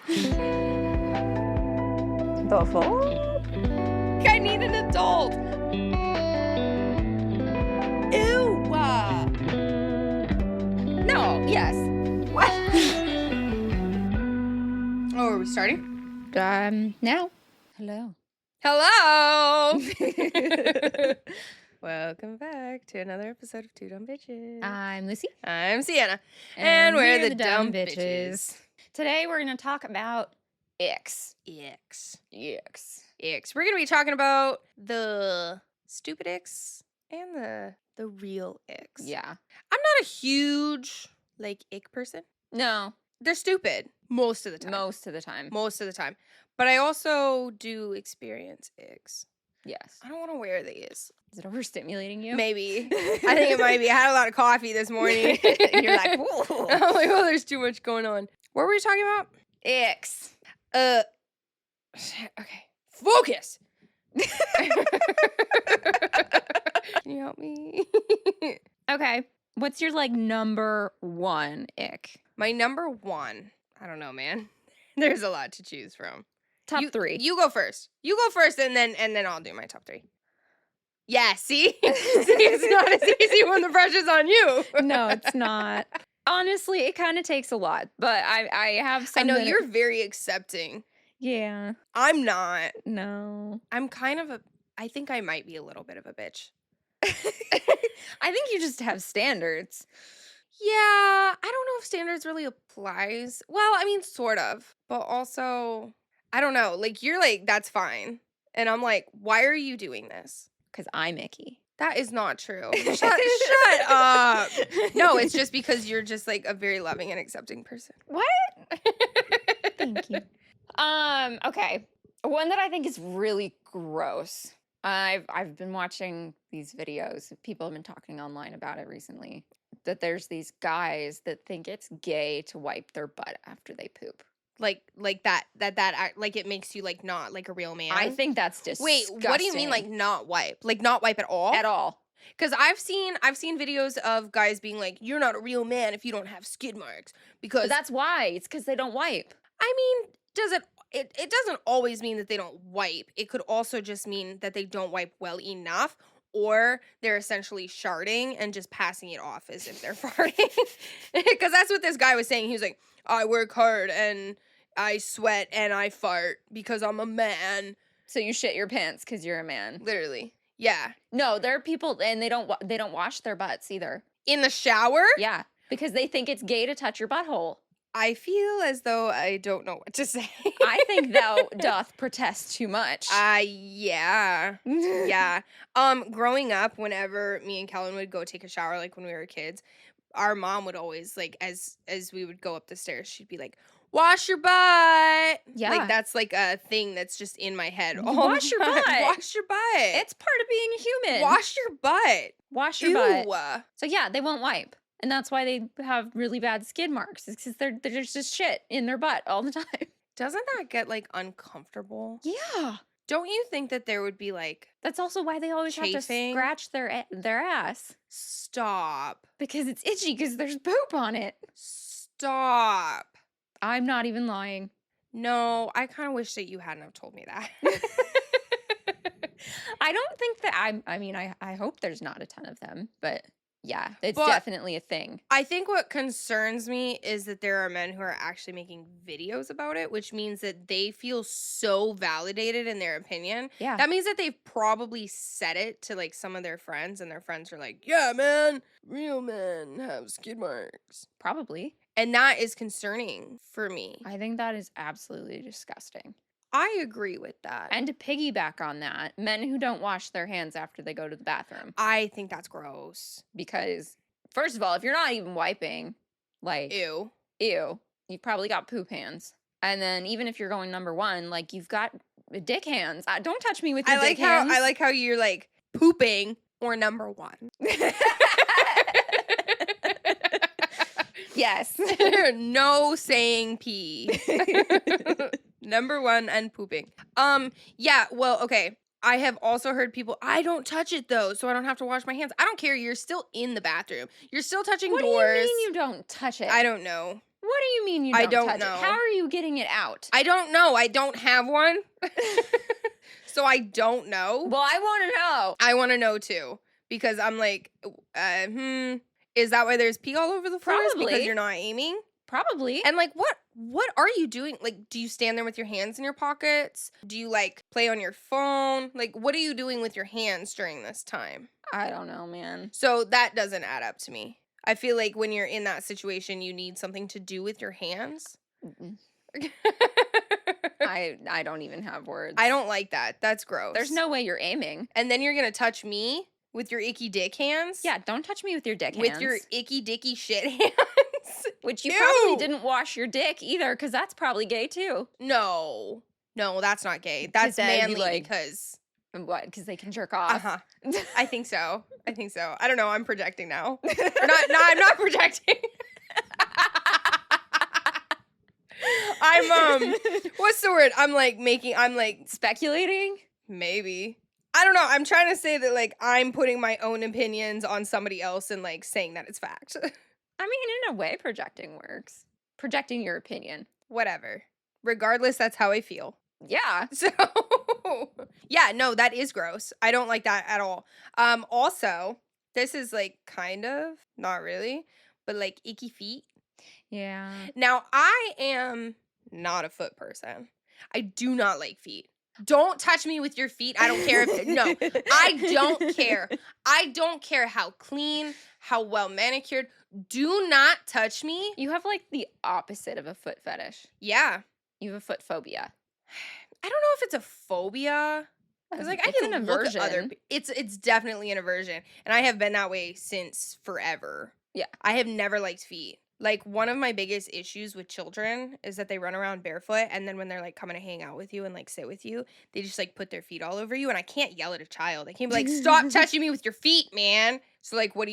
The fuck? I need an adult. Ew. No, yes. What? Oh, are we starting? Now. Hello. Hello. Welcome back to another episode of Two Dumb Bitches. I'm Lucy. I'm Sienna. And we're the dumb bitches. Today we're going to talk about icks. Icks. Icks. Icks. We're going to be talking about the stupid icks and the real icks. Yeah. I'm not a huge, ick person. No. They're stupid most of the time. Most of the time. Most of the time. But I also do experience icks. Yes. I don't want to wear these. Is it overstimulating you? Maybe. I think it might be. I had a lot of coffee this morning. You're like, whoa. I'm like, oh, there's too much going on. What were we talking about? Icks. Okay. Focus. Can you help me? Okay. What's your, number one ick? My number one. I don't know, man. There's a lot to choose from. Top three. You go first. You go first, and then I'll do my top three. Yeah, see? It's not as easy when the pressure's on you. No, it's not. Honestly, it kind of takes a lot, but I have some. I know you're very accepting. Yeah. I'm not. No. I'm I think I might be a little bit of a bitch. I think you just have standards. Yeah, I don't know if standards really applies. Well, I mean, sort of. But also, I don't know. You're like, that's fine. And I'm like, why are you doing this? Because I'm icky. That is not true. Shut up. No, it's just because you're just a very loving and accepting person. What? Thank you. Okay. One that I think is really gross. I've been watching these videos. People have been talking online about it recently. That there's these guys that think it's gay to wipe their butt after they poop. Like it makes you not like a real man. I think that's disgusting. Wait, what do you mean not wipe? Not wipe at all? At all. Because I've seen videos of guys being like, you're not a real man if you don't have skid marks. Because But that's why. It's because they don't wipe. I mean, it doesn't always mean that they don't wipe. It could also just mean that they don't wipe well enough, or they're essentially sharding and just passing it off as if they're farting. Because that's what this guy was saying. He was like, I work hard and I sweat and I fart because I'm a man. So you shit your pants because you're a man. Literally. Yeah. No, there are people, and they don't wash their butts either. In the shower? Yeah, because they think it's gay to touch your butthole. I feel as though I don't know what to say. I think thou doth protest too much. Yeah. Yeah. Growing up, whenever me and Kellen would go take a shower, when we were kids, our mom would always, as we would go up the stairs, she'd be like, wash your butt. Yeah. That's a thing that's just in my head. Wash your butt. Wash your butt. It's part of being human. Wash your butt. Wash your butt. So yeah, they won't wipe. And that's why they have really bad skid marks. It's because there's just shit in their butt all the time. Doesn't that get uncomfortable? Yeah. Don't you think that there would be That's also why they always have to scratch their ass. Stop. Because it's itchy because there's poop on it. Stop. I'm not even lying. No, I kind of wish that you hadn't have told me that. I don't think that I hope there's not a ton of them, but yeah, it's But definitely a thing. I think what concerns me is that there are men who are actually making videos about it, which means that they feel so validated in their opinion. Yeah. That means that they've probably said it to some of their friends, and their friends are like, yeah, man, real men have skid marks. Probably. And that is concerning for me. I think that is absolutely disgusting. I agree with that. And to piggyback on that, men who don't wash their hands after they go to the bathroom. I think that's gross. Because, first of all, if you're not even wiping, Ew. You've probably got poop hands. And then even if you're going number one, you've got dick hands. Don't touch me with your dick hands. I like how you're pooping or number one. Yes. No saying pee. Number one and pooping. Yeah, well, okay. I have also heard people, I don't touch it though, so I don't have to wash my hands. I don't care. You're still in the bathroom. You're still touching doors. What do you mean you don't touch it? I don't know. What do you mean you I don't don't touch it? How know. are you getting it out? I don't know. I don't have one. So I don't know. Well, I want to know. I want to know too because I'm like, is that why there's pee all over the floor? Is because Probably. you're not aiming? Probably. And like, what are you doing? Like, do you stand there with your hands in your pockets? Do you like play on your phone? Like, what are you doing with your hands during this time? I don't know, man. So that doesn't add up to me. I feel like when you're in that situation, you need something to do with your hands. Mm-mm. I don't even have words. I don't like that. That's gross. There's no way you're aiming. And then you're gonna touch me with your icky dick hands? Yeah, don't touch me with your dick With hands. your icky dicky shit hands? Which you Ew. probably didn't wash your dick either, because that's probably gay too. No, that's not gay. That's that'd be manly like- because. And what? Because they can jerk off. Uh-huh. I think so. I don't know. I'm projecting now. Or not. No, I'm not projecting. I'm what's the word? I'm like Speculating? maybe. I don't know. I'm trying to say that like I'm putting my own opinions on somebody else and like saying that it's fact. I mean, in a way, projecting works. Projecting your opinion. Whatever. Regardless, that's how I feel. Yeah. So yeah, no, that is gross. I don't like that at all. Also, this is like kind of, not really, but like icky feet. Yeah. Now, I am not a foot person. I do not like feet. Don't touch me with your feet. I don't care if no. I don't care. I don't care how clean, how well manicured. Do not touch me. You have like the opposite of a foot fetish. Yeah. You have a foot phobia. I don't know if it's a phobia. Because like I It's can an look at other aversion. it's definitely an aversion. And I have been that way since forever. Yeah. I have never liked feet. Like one of my biggest issues with children is that they run around barefoot and then when they're like coming to hang out with you and like sit with you, they just like put their feet all over you and I can't yell at a child. I can't be like, "Stop touching me with your feet, man." So like what do?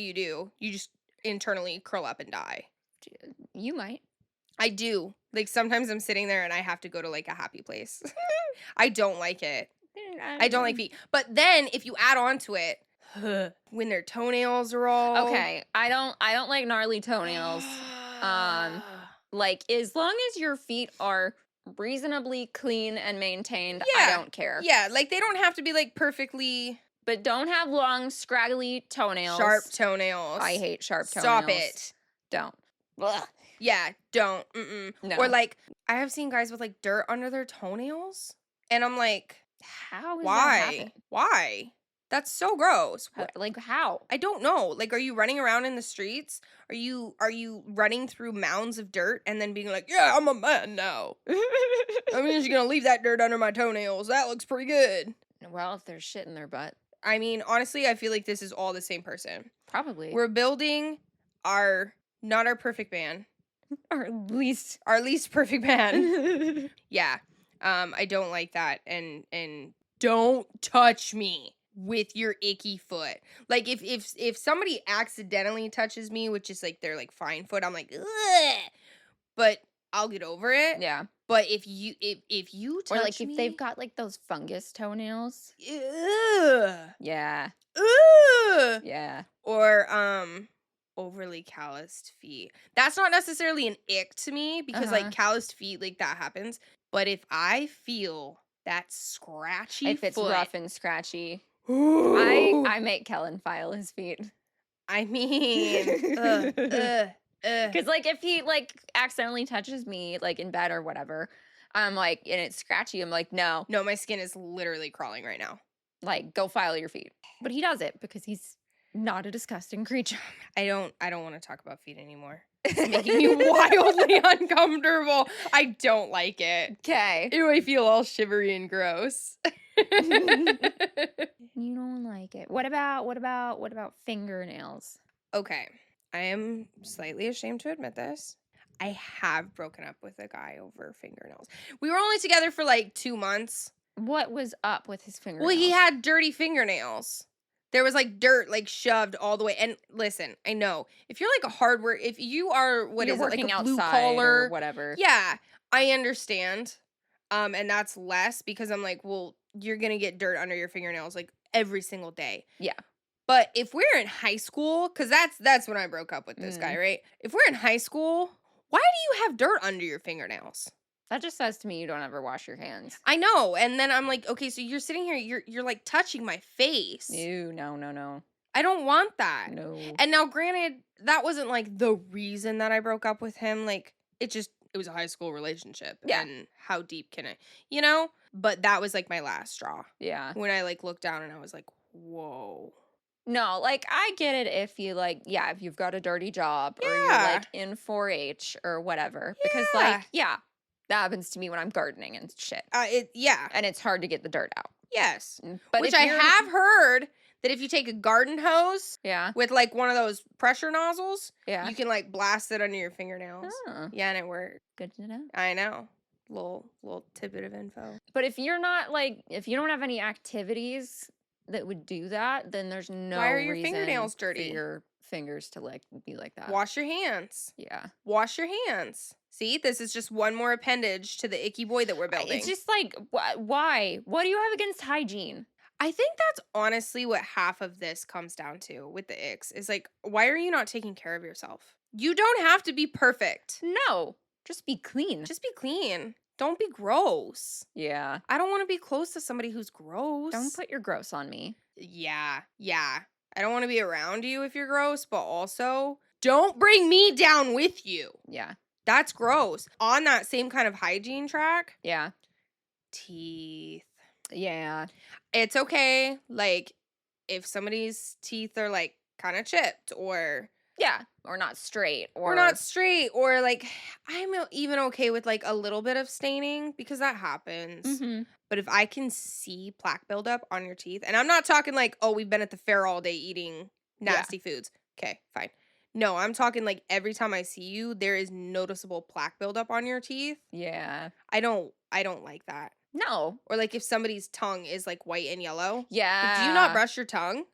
You just internally curl up and die. You might. I do. Like sometimes I'm sitting there and I have to go to like a happy place. I don't like it. I don't like feet. But then if you add on to it, when their toenails are all Okay, I don't like gnarly toenails. Like as long as your feet are reasonably clean and maintained, I Yeah. don't care. Yeah, like they don't have to be like perfectly But don't have long, scraggly toenails. sharp toenails. I hate sharp toenails. Stop it. Don't. Ugh. Yeah, don't. Mm-mm. No. Or like I have seen guys with like dirt under their toenails, and I'm like, How is that why? happening? Why? That's so gross. Like how? I don't know. Like, are you running around in the streets? Are you running through mounds of dirt and then being like, yeah, I'm a man now. I'm just gonna leave that dirt under my toenails. That looks pretty good. Well, if there's shit in their butt, I mean, honestly, I feel like this is all the same person. probably. We're building not our perfect man, Or at least. our least perfect man. Yeah. I don't like that. And don't touch me with your icky foot. Like if somebody accidentally touches me, which is like their like fine foot, I'm like, ugh, but I'll get over it. Yeah. But if you touch Or like me, if they've got like those fungus toenails. ugh, Yeah. ugh. Yeah. Or overly calloused feet. That's not necessarily an ick to me because like calloused feet, like that happens. But if I feel that scratchy If it's foot, rough and scratchy, ooh, I make Kellen file his feet. I mean, ugh. Because like if he like accidentally touches me like in bed or whatever, I'm like and it's scratchy. I'm like no, No, my skin is literally crawling right now. like go file your feet. But he does it because he's not a disgusting creature. I don't want to talk about feet anymore. It's making me wildly uncomfortable. I don't like it. Okay. Ew, I feel all shivery and gross. You don't like it. What about fingernails? Okay. I am slightly ashamed to admit this. I have broken up with a guy over fingernails. We were only together for like 2 months. What was up with his fingernails? Well, he had dirty fingernails. There was like dirt like shoved all the way. And listen, I know if you're like a hardware, if you are You're like working a blue outside collar, or whatever. yeah, I understand. And that's less because I'm like, well, you're gonna get dirt under your fingernails like every single day. Yeah. But if we're in high school, because that's when I broke up with this guy, right? If we're in high school Why do you have dirt under your fingernails? That just says to me you don't ever wash your hands. I know, and then I'm like, okay, so you're sitting here, you're like touching my face. Ew, no, no, no. I don't want that. No. And now, granted, that wasn't like the reason that I broke up with him. Like, it was a high school relationship, Yeah. and how deep can it, you know? But that was like my last straw. Yeah. When I like looked down and I was like, whoa. No, like I get it if you like, yeah, if you've got a dirty job or you're Yeah. like in 4-H or whatever. Because Yeah. like, yeah, that happens to me when I'm gardening and shit. Yeah. And it's hard to get the dirt out. Yes. But Which if I you're have heard that if you take a garden hose Yeah. with like one of those pressure nozzles, Yeah. you can like blast it under your fingernails. Oh, Yeah, and it worked. good to know. I know. Little tidbit of info. But if you're not like, if you don't have any activities that would do that, then there's no Why are your reason fingernails for dirty? your fingers to like be like that. Wash your hands. Yeah. Wash your hands. See, this is just one more appendage to the icky boy that we're building. It's just like, why? What do you have against hygiene? I think that's honestly what half of this comes down to with the icks is like, why are you not taking care of yourself? You don't have to be perfect. No, just be clean. Just be clean. Don't be gross. Yeah. I don't want to be close to somebody who's gross. Don't put your gross on me. Yeah. I don't want to be around you if you're gross, but also don't bring me down with you. Yeah. That's gross. On that same kind of hygiene track, Yeah. teeth. Yeah. It's okay. Like, if somebody's teeth are like kind of chipped or Yeah. Or not straight. Or not straight, or like, I'm even okay with like a little bit of staining because that happens. Mhm. But if I can see plaque buildup on your teeth, and I'm not talking like, oh, we've been at the fair all day eating nasty foods. Okay, fine. No, I'm talking like every time I see you, there is noticeable plaque buildup on your teeth. Yeah. I don't like that. No. Or like if somebody's tongue is like white and yellow. Yeah. Like, do you not brush your tongue?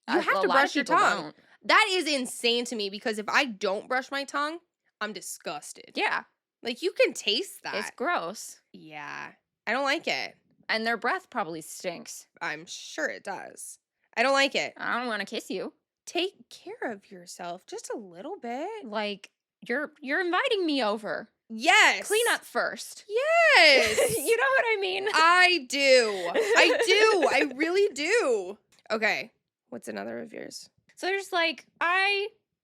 You have A to lot of brush your people tongue. don't. That is insane to me because if I don't brush my tongue, I'm disgusted. Yeah. Like you can taste that. It's gross. Yeah. I don't like it. And their breath probably stinks. I'm sure it does. I don't like it. I don't want to kiss you. Take care of yourself just a little bit. Like you're inviting me over. Yes. Clean up first. Yes. You know what I mean? I do. I really do. Okay. What's another of yours? So there's like,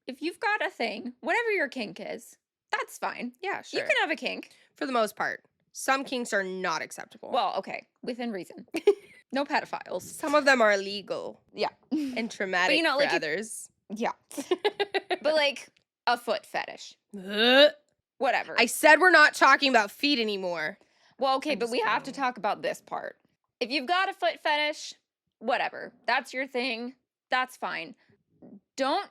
if you've got a thing, whatever your kink is, that's fine. Yeah, sure. You can have a kink. For the most part. Some kinks are not acceptable. Well, okay, within reason. No pedophiles. Some of them are illegal Yeah. and traumatic you know, for like, others. Yeah. But like a foot fetish. Whatever. I said we're not talking about feet anymore. Well, okay, I'm but just we have to kidding. talk about this part. If you've got a foot fetish, whatever. That's your thing. That's fine. Don't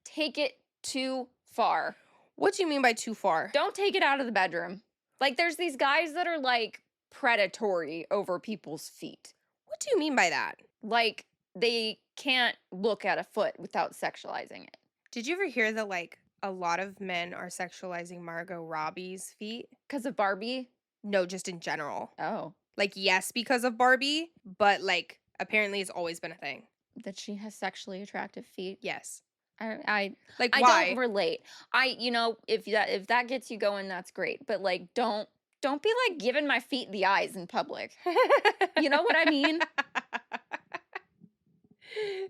take it too far. What do you mean by too far? Don't take it out of the bedroom. Like, there's these guys that are like predatory over people's feet. What do you mean by that? Like, they can't look at a foot without sexualizing it. Did you ever hear that like a lot of men are sexualizing Margot Robbie's feet? Because of Barbie? No, just in general. Oh. Like, yes, because of Barbie, but like apparently it's always been a thing. That she has sexually attractive feet? Yes. I Like, I why? don't relate. If that gets you going, that's great. But like, don't be like giving my feet the eyes in public. You know what I mean?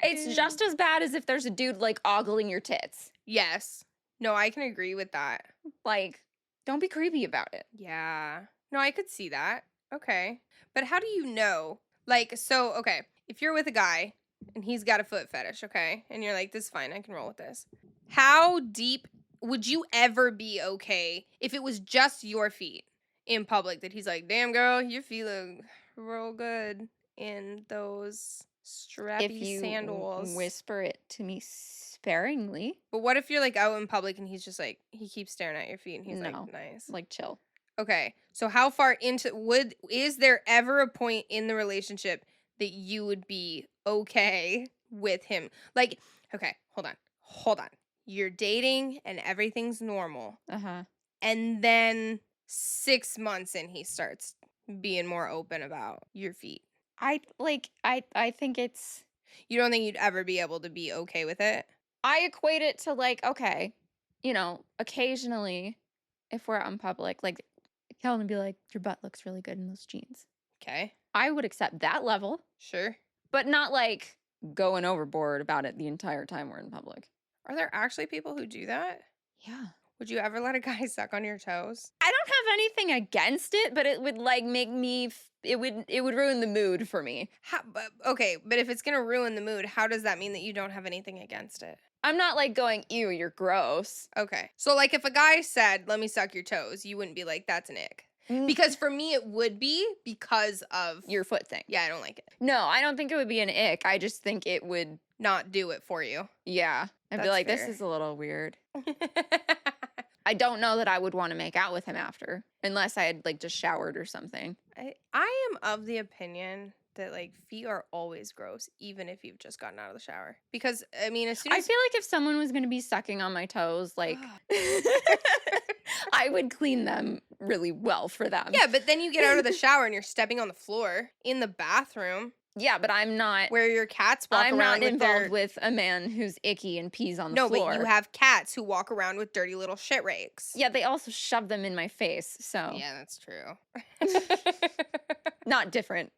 It's just as bad as if there's a dude like ogling your tits. Yes. No, I can agree with that. Like, don't be creepy about it. Yeah. No, I could see that. Okay. But how do you know? Like, so, okay, if you're with a guy and he's got a foot fetish, okay, and you're like, this is fine, I can roll with this. How deep would you ever be okay if it was just your feet in public that he's like, damn, girl, your feet look real good in those strappy If you sandals. whisper it to me sparingly, But what if you're like out in public and he's just like, he keeps staring at your feet and he's No. like, nice. like chill. Okay, so how far into is there ever a point in the relationship that you would be okay with him? Like, okay, hold on. You're dating and everything's normal, Uh-huh. and then 6 months in, he starts being more open about your feet. I think it's You don't think you'd ever be able to be okay with it? I equate it to like, okay, occasionally if we're out in public, like, Calvin would be like, "Your butt looks really good in those jeans." Okay. I would accept that level, Sure. but not, like, going overboard about it the entire time we're in public. Are there actually people who do that? Yeah. Would you ever let a guy suck on your toes? I don't have anything against it, but it would, like, make me it would ruin the mood for me. Okay, but if it's gonna ruin the mood, how does that mean that you don't have anything against it? I'm not, like, going, "Ew, you're gross." Okay. So like if a guy said, "Let me suck your toes," you wouldn't be like, "That's an ick." Mm, Because for me it would be because of your foot thing. yeah, I don't like it. No, I don't think it would be an ick, I just think it would Not do it for you. yeah. I'd be That's like, "This fair. is a little weird." I don't know that I would wanna make out with him after, unless I had, like, just showered or something. I am of the opinion that like feet are always gross, even if you've just gotten out of the shower. Because I mean, as soon I as feel like if someone was gonna be sucking on my toes, like, I would clean them really well for them. yeah, but then you get out of the shower and you're stepping on the floor in the bathroom Yeah, but where your cats walk I'm around not with involved their with a man who's icky and pees on the no, floor. but you have cats who walk around with dirty little shit rakes. Yeah, they also shove them in my face, so Yeah, that's true. not different.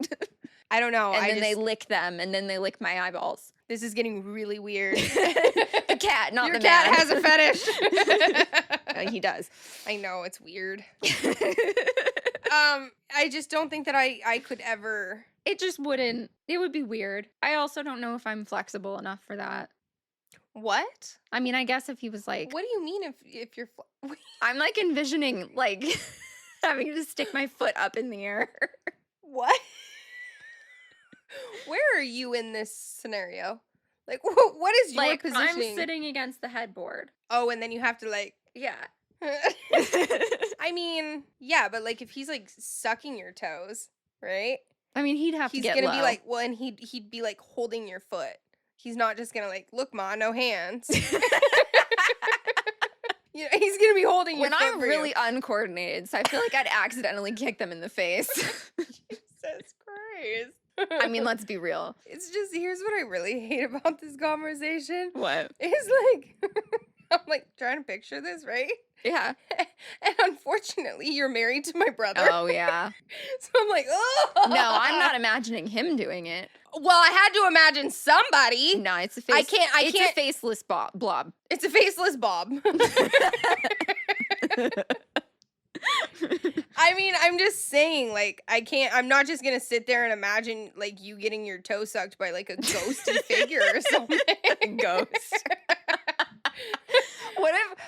I don't know. And then they lick them, and then they lick my eyeballs. This is getting really weird. The cat, not Your the cat man. has a fetish. He does. I know it's weird. I just don't think that I could ever. It just wouldn't. It would be weird. I also don't know if I'm flexible enough for that. What? I mean, I guess if he was like, What do you mean if you're? I'm like envisioning like having to stick my foot up in the air. What? Where are you in this scenario? Like, what is your Like positioning? I'm sitting against the headboard. Oh, and then you have to like. Yeah. I mean, yeah, but like if he's like sucking your toes, right? I mean, he'd have He's to get gonna low. be like, well, and he'd be like holding your foot. He's not just gonna like, look, ma, no hands. You know, he's gonna be holding your when foot I'm for really you. uncoordinated, so I feel like I'd accidentally kick them in the face. Jesus Christ. I mean, let's be real. It's just here's what I really hate about this conversation. What? Is like I'm like trying to picture this, right? Yeah. And unfortunately, you're married to my brother. Oh yeah. So I'm like, oh No, I'm not imagining him doing it. Well, I had to imagine somebody. No, it's a face. I can't. It's a faceless blob. It's a faceless Bob. I mean, I'm just saying, like, I can't. I'm not just gonna sit there and imagine like you getting your toe sucked by like a ghosty figure or something. Ghost.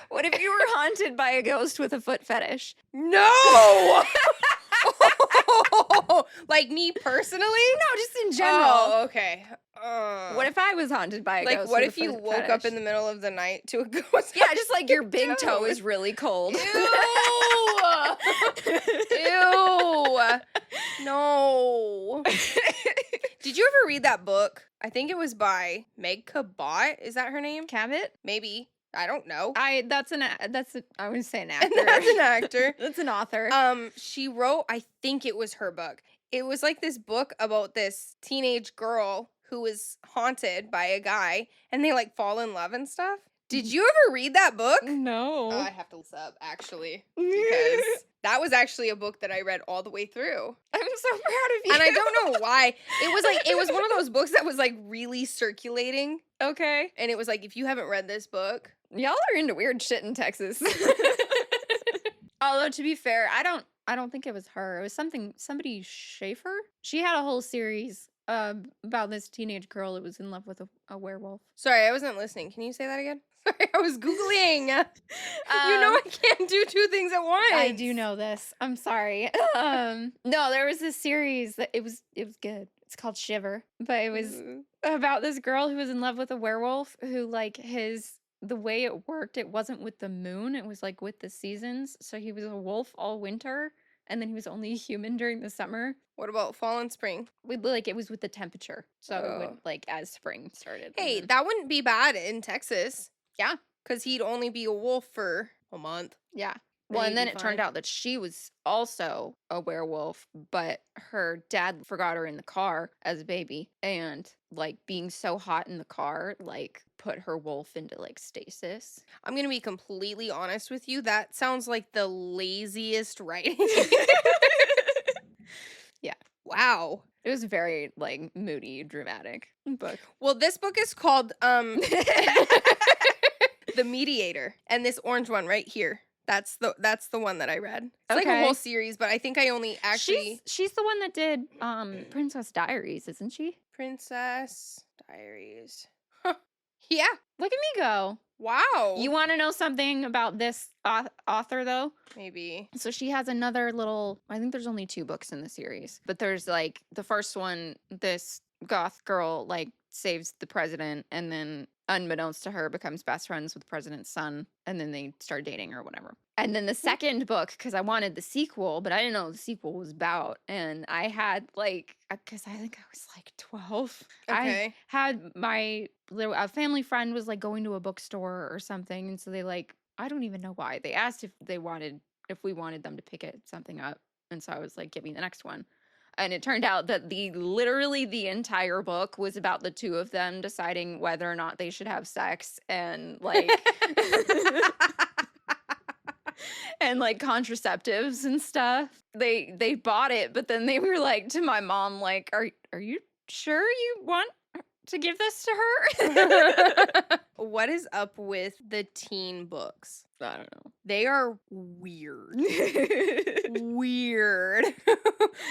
What if you were haunted by a ghost with a foot fetish? No. Like me personally? No, just in general. Oh, okay. What if I was haunted by a like, ghost? what with if a you foot woke up fetish? in the middle of the night to a ghost? Yeah, just like your big toe Ew. is really cold. Ew. Ew. No. Did you ever read that book? I think it was by Meg Cabot. Is that her name? Cabot? Maybe. I don't know. I would say an actor. That's an actor. That's an author. She wrote, I think it was her book. It was like this book about this teenage girl who was haunted by a guy and they like fall in love and stuff. Did you ever read that book? No. I have to look up actually because that was actually a book that I read all the way through. I'm so proud of you. And I don't know why. It was one of those books that was like really circulating. Okay. And it was like, if you haven't read this book. Y'all are into weird shit in Texas. Although to be fair, I don't think it was her. It was somebody Schaefer. She had a whole series about this teenage girl that was in love with a werewolf. Sorry, I wasn't listening. Can you say that again? Sorry, I was Googling. You know I can't do two things at once. I do know this. I'm sorry. No, there was this series that it was good. It's called Shiver, but it was about this girl who was in love with a werewolf who like the way it worked, it wasn't with the moon, it was like with the seasons. So he was a wolf all winter and then he was only a human during the summer. What about fall and spring? It was with the temperature. So it would like as spring started. Hey, that wouldn't be bad in Texas. Yeah. Because he'd only be a wolf for a month. Yeah. Well, you'd and then be it turned fine. out that she was also a werewolf, but her dad forgot her in the car as a baby. And like being so hot in the car, like put her wolf into like stasis. I'm gonna be completely honest with you. That sounds like the laziest writing. Yeah. Wow. It was very like moody, dramatic book. Well, this book is called The Mediator, and this orange one right here. That's the one that I read. It's like a whole Okay. series, but I think I only actually She's the one that did Princess Diaries, isn't she? Princess Diaries. Huh. Yeah. Look at me go. Wow. You want to know something about this author though? Maybe. So she has another little, I think there's only 2 books in the series, but there's like the first one, this goth girl like saves the president and then unbeknownst to her becomes best friends with the president's son and then they start dating or whatever. And then the second book, because I wanted the sequel, but I didn't know what the sequel was about. And I had like, because I think I was like 12. I Okay. had a family friend was like going to a bookstore or something. And so they like, I don't even know why. They asked if we wanted them to pick something up. And so I was like, give me the next one. And it turned out that literally the entire book was about the 2 of them deciding whether or not they should have sex and like and like contraceptives and stuff. They bought it, but then they were like to my mom, like, are you sure you want to give this to her? What is up with the teen books? I don't know. They are weird. Weird.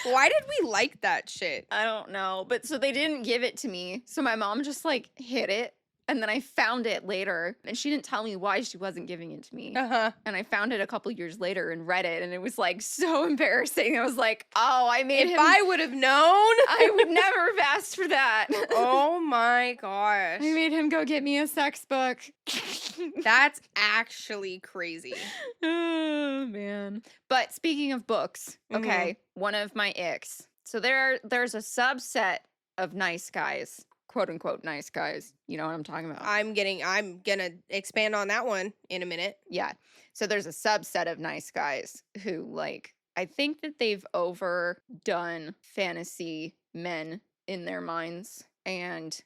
Why did we like that shit? I don't know. But so they didn't give it to me. So my mom just like hid it. And then I found it later. And she didn't tell me why she wasn't giving it to me. Uh-huh. And I found it a couple years later and read it. And it was like so embarrassing. I was like, oh, I made If him. I would have known. I would never have asked for that. Oh my gosh. I made him go get me a sex book. That's actually crazy. Oh, man. But speaking of books, okay, one of my icks. So there's a subset of nice guys, quote unquote nice guys. You know what I'm talking about? I'm gonna expand on that one in a minute. Yeah. So there's a subset of nice guys who like I think that they've overdone fantasy men in their minds and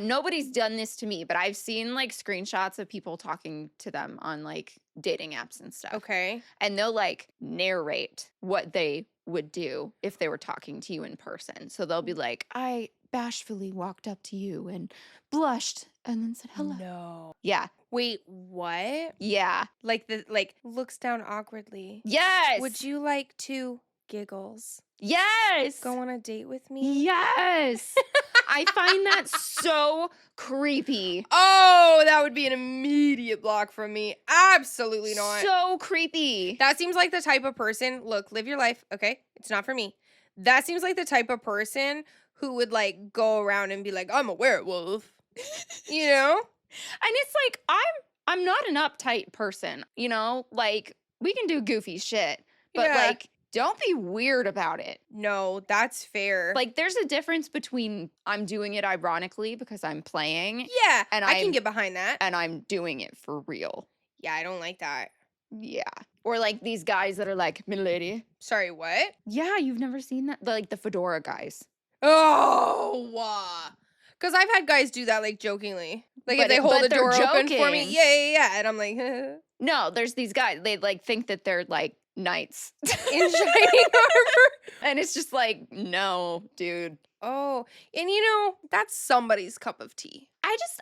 nobody's done this to me, but I've seen like screenshots of people talking to them on like dating apps and stuff. Okay. And they'll like narrate what they would do if they were talking to you in person. So they'll be like, I bashfully walked up to you and blushed and then said hello. No. Yeah. Wait, what? Yeah. Like looks down awkwardly. Yes. Would you like to giggles? Yes. Go on a date with me? Yes. I find that so creepy. Oh, that would be an immediate block from me. Absolutely not. So creepy. That seems like the type of person, look, live your life, okay? It's not for me. That seems like the type of person who would like go around and be like, I'm a werewolf. You know? And it's like I'm not an uptight person, you know? Like we can do goofy shit, but Yeah. like don't be weird about it. No, that's fair. Like there's a difference between I'm doing it ironically because I'm playing yeah, and I can I'm- get behind that. and I'm doing it for real. Yeah, I don't like that. Yeah. Or like these guys that are like, "Milady." Sorry, what? Yeah, you've never seen that? Like the fedora guys. Oh, because I've had guys do that like jokingly. Like if But they hold but the they're door open for me. joking. Yeah. And I'm like, No, there's these guys. They like think that they're like knights in shining armor. and it's just like, no, dude. Oh, and you know, that's somebody's cup of tea.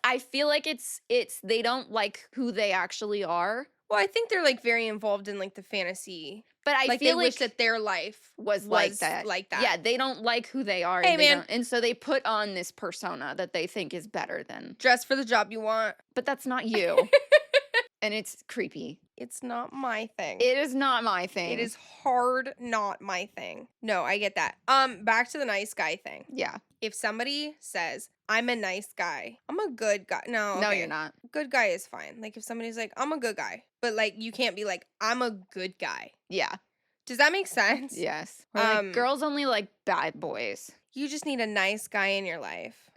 I feel like it's they don't like who they actually are. Well, I think they're like very involved in like the fantasy. But I Like feel they like wish that their life was like that. Like that. Yeah, they don't like who they are. Hey, and they man. don't- and so they put on this persona that they think is better than. Dress for the job you want. But that's not you. And it's creepy. It's not my thing. It is not my thing. It is hard not my thing. No, I get that. Back to the nice guy thing. Yeah. If somebody says, I'm a nice guy, I'm a good guy. No, No, okay. you're not. Good guy is fine. Like if somebody's like, I'm a good guy, but like you can't be like, I'm a good guy. Yeah. Does that make sense? Yes. Or like, Um, girls only like bad boys. You just need a nice guy in your life.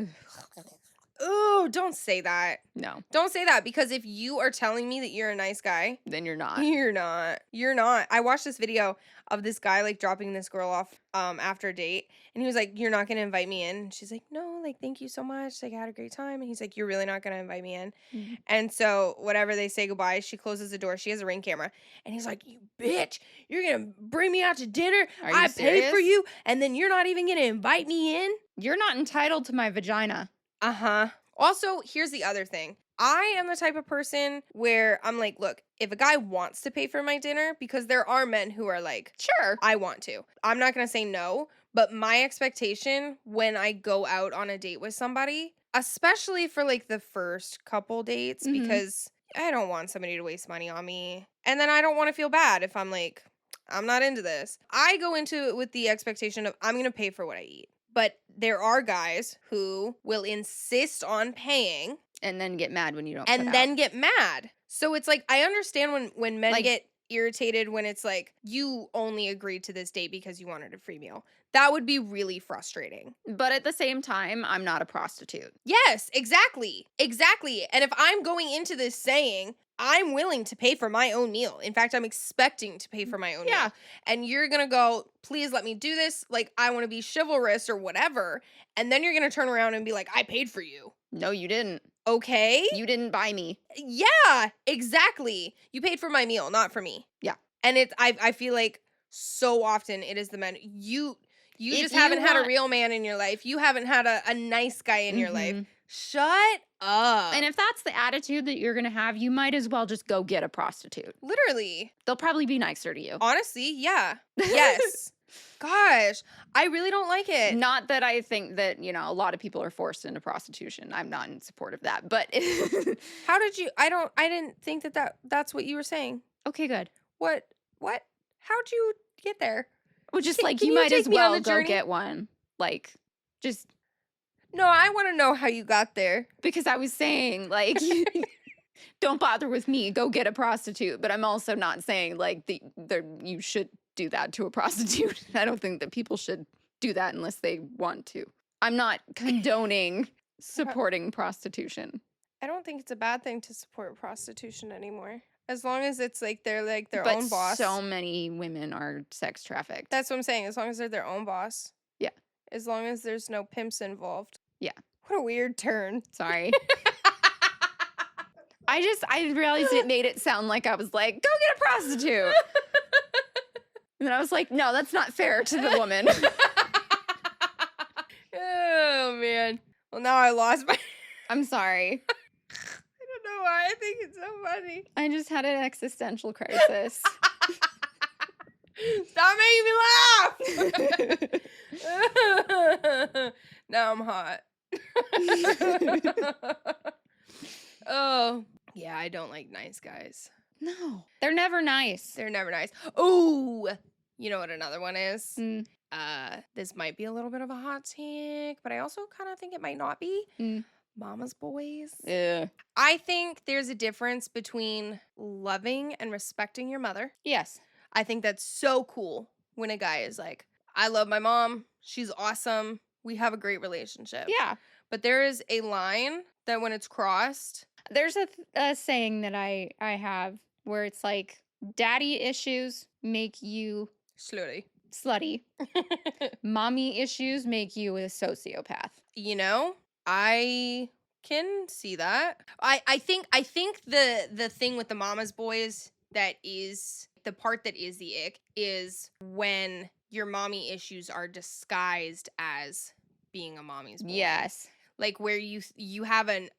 Ooh, don't say that. No, Don't say that because if you are telling me that you're a nice guy, then you're not. you're not. You're not. I watched this video of this guy like dropping this girl off after a date and he was like, "You're not gonna invite me in." And she's like, "No, like thank you so much. Like I had a great time." And he's like, "You're really not gonna invite me in." Mhm. And so whatever they say goodbye, she closes the door. She has a ring camera. And he's like, "You bitch, you're gonna bring me out to dinner. Are you I paid for serious? you, and then you're not even gonna invite me in." You're not entitled to my vagina. Uh-huh. Also, here's the other thing. I am the type of person where I'm like, look, if a guy wants to pay for my dinner, because there are men who are like, Sure. I want to. I'm not going to say no, but my expectation when I go out on a date with somebody, especially for like the first couple dates, Mhm. because I don't want somebody to waste money on me. And then I don't want to feel bad if I'm like, I'm not into this. I go into it with the expectation of I'm going to pay for what I eat. But there are guys who will insist on paying And then get mad when you don't put and out. then get mad. So it's like I understand when men Like- get irritated when it's like you only agreed to this date because you wanted a free meal. That would be really frustrating. But at the same time, I'm not a prostitute. Yes, exactly. Exactly. And if I'm going into this saying I'm willing to pay for my own meal. In fact, I'm expecting to pay for my own Yeah. meal. And you're going to go, "Please let me do this. Like I want to be chivalrous or whatever." And then you're going to turn around and be like, "I paid for you." No, you didn't. Okay? You didn't buy me. Yeah, exactly. You paid for my meal, not for me. Yeah. And it's I feel like so often it is the men. You If just you haven't had a want- real man in your life. You haven't had a nice guy in your life. Mhm. Shut up. And if that's the attitude that you're going to have, you might as well just go get a prostitute. Literally. They'll probably be nicer to you. Honestly, yeah. Yes. Gosh, I really don't like it. Not that I think that, a lot of people are forced into prostitution. I'm not in support of that. But How did you I didn't think that's what you were saying. okay, good. What? How'd you get there? Well, just Can- like can you you might take as me on well the go journey? get one. Like, just No, I want to know how you got there. because I was saying, like, don't bother with me, go get a prostitute. But I'm also not saying, like, you should do that to a prostitute. I don't think that people should do that unless they want to. I'm not condoning supporting prostitution. I don't think it's a bad thing to support prostitution anymore. As long as it's like they're like their But own boss. so many women are sex trafficked. That's what I'm saying. As long as they're their own boss. Yeah. As long as there's no pimps involved. Yeah. What a weird turn. Sorry. I realized it made it sound like I was like, go get a prostitute. And then I was like, no, that's not fair to the woman. Oh man. Well, now I lost my. I'm sorry. I don't know why. I think it's so funny. I just had an existential crisis. Stop making me laugh. Now I'm hot. Oh, yeah, I don't like nice guys. No, they're never nice. They're never nice. Oh, you know what another one is? Mm. This might be a little bit of a hot take, but I also kind of think it might not be. Mm. Mama's boys. Yeah. I think there's a difference between loving and respecting your mother. Yes. I think that's so cool when a guy is like, I love my mom. She's awesome. We have a great relationship. Yeah. But there is a line that when it's crossed, There's a saying that I have where it's like, daddy issues make you slowly. slutty. Mommy issues make you a sociopath. You know, I can see that. I think the thing with the mama's boys that is the part that is the ick is when your mommy issues are disguised as being a mommy's boy. Yes. Like where you have a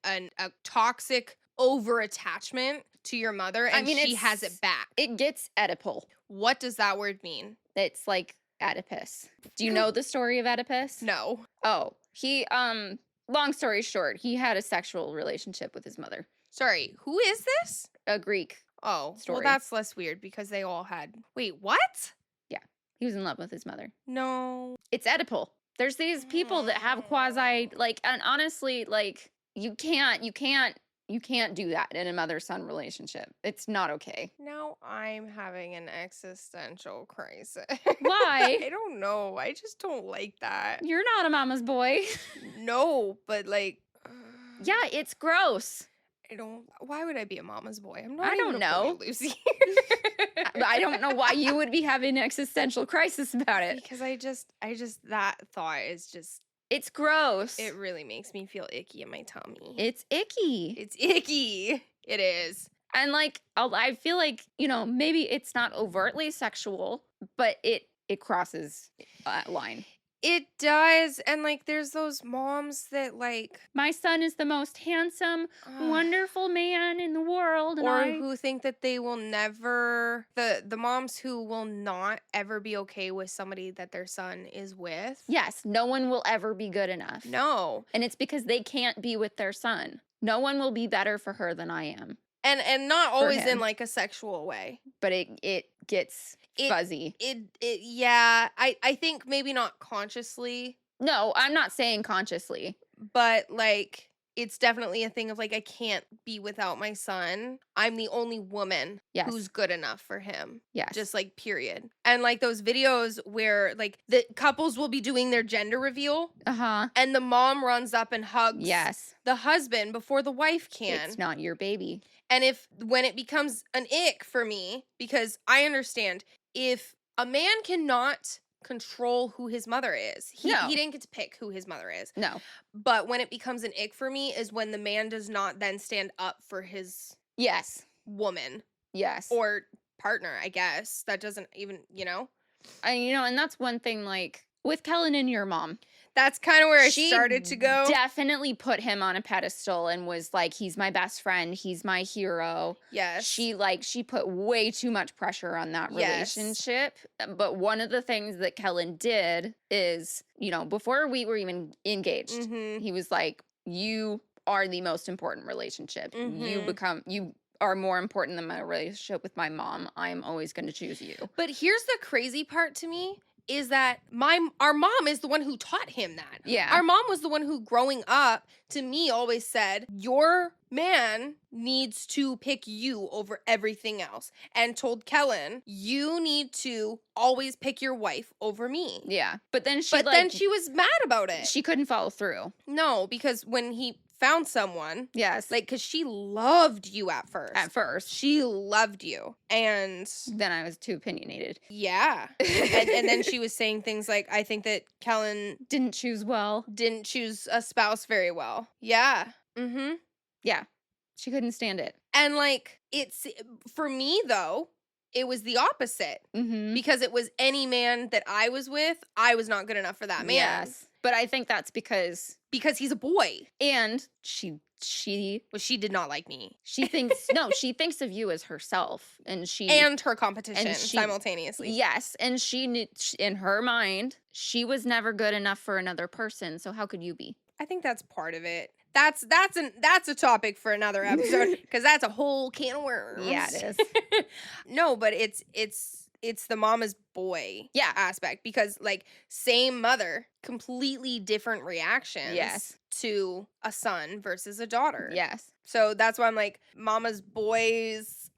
toxic over attachment to your mother and she has it back. It gets Oedipal. What does that word mean? It's like Oedipus. Do you know the story of Oedipus? No. Oh, he long story short, he had a sexual relationship with his mother. Sorry, who is this? A Greek. Oh, Story. well that's less weird because they all had. Wait, what? He was in love with his mother. No. It's Oedipal. There's these people that have quasi like, and honestly, like you can't do that in a mother-son relationship. It's not okay. Now I'm having an existential crisis. Why? I don't know. I just don't like that. You're not a mama's boy. No, but like Yeah, it's gross. I don't. Why would I be a mama's boy? I'm I not even don't a know. boy, Lucy. I don't know why you would be having an existential crisis about it. Because I just that thought is just It's gross. it really makes me feel icky in my tummy. It's icky. It's icky. It is. And like I feel like, maybe it's not overtly sexual, but it crosses that line. It does, and like there's those moms that like My son is the most handsome, wonderful man in the world, and or who think that they will never the moms who will not ever be okay with somebody that their son is with. Yes, no one will ever be good enough. No. And it's because they can't be with their son. No one will be better for her than I am. And not always in him. like a sexual way. But it gets fuzzy. Yeah, I think maybe not consciously, No, I'm not saying consciously. but like it's definitely a thing of like I can't be without my son. I'm the only woman Yes. who's good enough for him. Yes. Just like period. And like those videos where like the couples will be doing their gender reveal Uh-huh. and the mom runs up and hugs Yes. the husband before the wife can. It's not your baby. And when it becomes an ick for me, because I understand if a man cannot control who his mother is, he didn't get to pick who his mother is. No. But when it becomes an ick for me is when the man does not then stand up for his Yes. woman Yes. or partner, I guess. That doesn't even, And that's one thing, like, with Kellen and your mom. That's kind of where She I started to go. Definitely put him on a pedestal and was like, he's my best friend. He's my hero. Yes. She put way too much pressure on that Yes. relationship. But one of the things that Kellen did is, before we were even engaged, Mhm. he was like, you are the most important relationship. Mhm. You are more important than my relationship with my mom. I'm always going to choose you. But here's the crazy part to me is that our mom is the one who taught him that. Yeah. Our mom was the one who growing up to me always said, "Your man needs to pick you over everything else." And told Kellen, "You need to always pick your wife over me." Yeah. But then then she was mad about it. she couldn't follow through. No, because when he found someone, Yes. because she loved you at first. At first. She loved you. And Then I was too opinionated. yeah. and then she was saying things like, I think that Kellen Didn't choose well. didn't choose a spouse very well. Yeah. Mm-hmm. Yeah. She couldn't stand it. And like, it's for me though, it was the opposite. Mm-hmm. Because it was any man that I was with, I was not good enough for that man. Yes. But I think that's because he's a boy. And she Well, she did not like me. she thinks she thinks of you as herself, and her competition simultaneously. Yes, and in her mind, she was never good enough for another person. So how could you be? I think that's part of it. That's a topic for another episode because that's a whole can of worms. Yeah, it is. No, but it's the mama's boy aspect because like same mother, completely different reactions. Yes. To a son versus a daughter. Yes. So that's why I'm like mama's boys.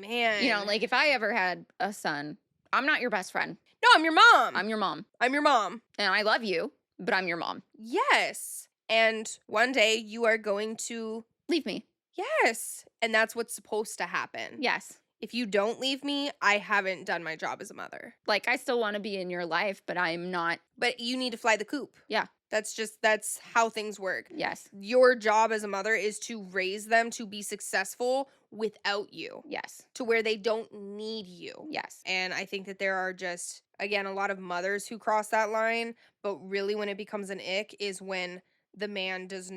Man. Like if I ever had a son, I'm not your best friend. No, I'm your mom. I'm your mom. I'm your mom. And I love you, but I'm your mom. Yes. And one day you are going to leave me. Yes. And that's what's supposed to happen. Yes. If you don't leave me, I haven't done my job as a mother. Like, I still want to be in your life, but I'm not. But you need to fly the coop. Yeah. That's how things work. Yes. Your job as a mother is to raise them to be successful without you. Yes. To where they don't need you. Yes. And I think that there are just, again, a lot of mothers who cross that line. But really when it becomes an ick is when the man plays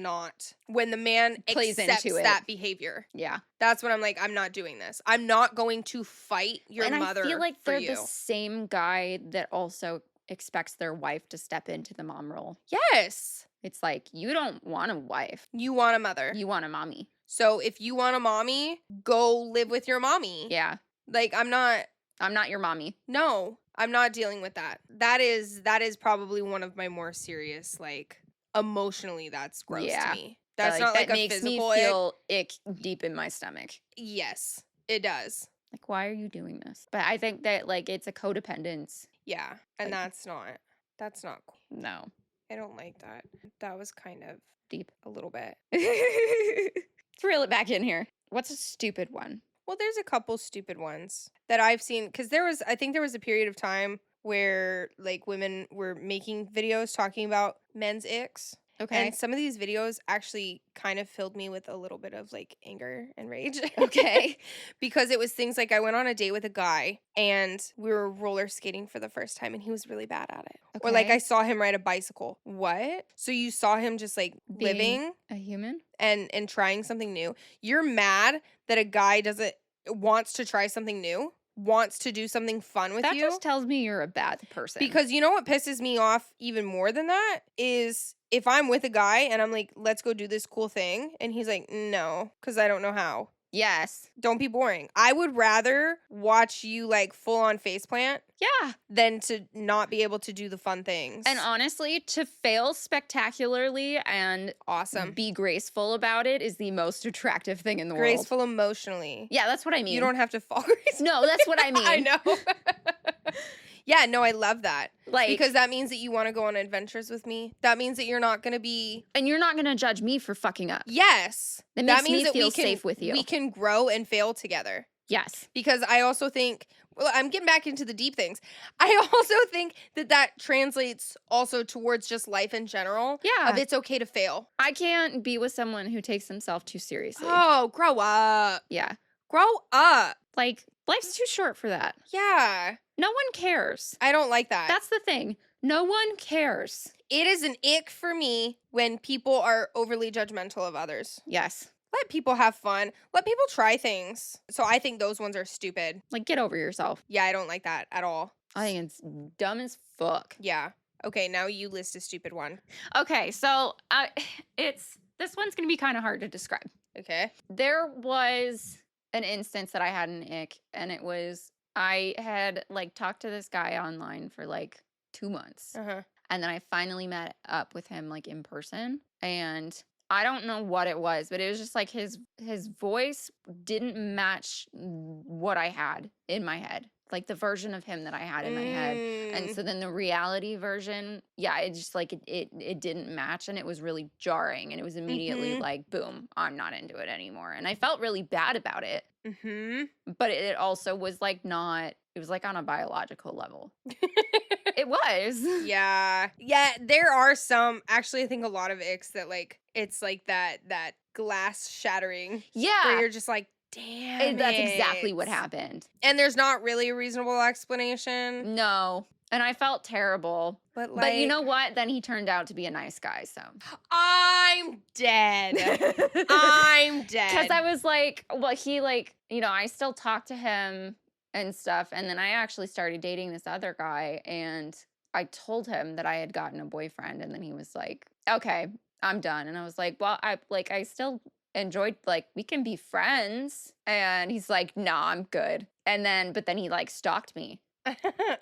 accepts into that behavior. Yeah. That's when I'm like, I'm not doing this. I'm not going to fight your mother. I feel like they're the same guy that also expects their wife to step into the mom role. Yes. It's like, you don't want a wife. You want a mother. You want a mommy. So if you want a mommy, go live with your mommy. Yeah. Like, I'm not your mommy. No, I'm not dealing with that. That is probably one of my more serious, like, emotionally, that's gross to me. That's not like that a makes physical me feel ick deep in my stomach. Yes, it does. Like, why are you doing this? But I think that, like, it's a codependence. Yeah, and like, that's not cool. No. I don't like that. That was kind of deep. A little bit. Let's reel it back in here. What's a stupid one? Well, there's a couple stupid ones that I've seen because I think there was a period of time where like women were making videos talking about men's icks. Okay. And some of these videos actually kind of filled me with a little bit of like anger and rage. Okay. Because it was things like I went on a date with a guy and we were roller skating for the first time and he was really bad at it. Or like I Okay. saw him ride a bicycle. What? So you saw him just like Being living a human? and trying something new. You're mad that a guy doesn't wants to try something new, wants to do something fun with That you. just tells me you're a bad person. Because you know what pisses me off even more than that is if I'm with a guy and I'm like, let's go do this cool thing, and he's like, no, because I don't know how. yes. Don't be boring. I would rather watch you like full on faceplant Yeah. than to not be able to do the fun things. And honestly, to fail spectacularly and awesome. be graceful about it is the most attractive thing in the world. Graceful emotionally. Yeah, that's what I mean. You don't have to fall graceful. No, that's what I mean. I know. Yeah, no, I love that. Like, Because that means that you want to go on adventures with me. That means that you're not going to be. and you're not going to judge me for fucking up. Yes. That That makes means me that feel we can, safe with you. We can grow and fail together. Yes. Because I also think, well, I'm getting back into the deep things. I also think that that translates also towards just life in general. Yeah. Of it's okay to fail. I can't be with someone who takes himself too seriously. Oh, grow up. Yeah. Grow up. Like, life's too short for that. Yeah. No one cares. I don't like that. That's the thing. No one cares. It is an ick for me when people are overly judgmental of others. Yes. Let people have fun. Let people try things. So I think those ones are stupid. Like, get over yourself. Yeah, I don't like that at all. I think it's dumb as fuck. Yeah. Okay, now you list a stupid one. Okay, so this one's gonna be kind of hard to describe. Okay. There was an instance that I had an ick, and it was I had like talked to this guy online for like 2 months, Uh-huh. and then I finally met up with him like in person, and I don't know what it was, but it was just like his voice didn't match what I had in my head, like the version of him that I had in my head. And so then the reality version, yeah, it just like it didn't match, and it was really jarring, and it was immediately Mhm. like, boom, I'm not into it anymore. And I felt really bad about it, Mm-hmm. but it also was like not, it was like on a biological level. It was. Yeah. Yeah, there are some, actually I think a lot of icks that like, it's like that glass shattering where Yeah. you're just like, damn That's exactly what it. happened. And there's not really a reasonable explanation. No. And I felt terrible. But like, But you know what? Then he turned out to be a nice guy, so. I'm dead. I'm dead. Because I was like, well, he like, I still talked to him and stuff. And then I actually started dating this other guy, and I told him that I had gotten a boyfriend, and then he was like, okay, I'm done. And I was like, well, I still enjoyed, like, we can be friends. And he's like, no, I'm good. But then he like stalked me.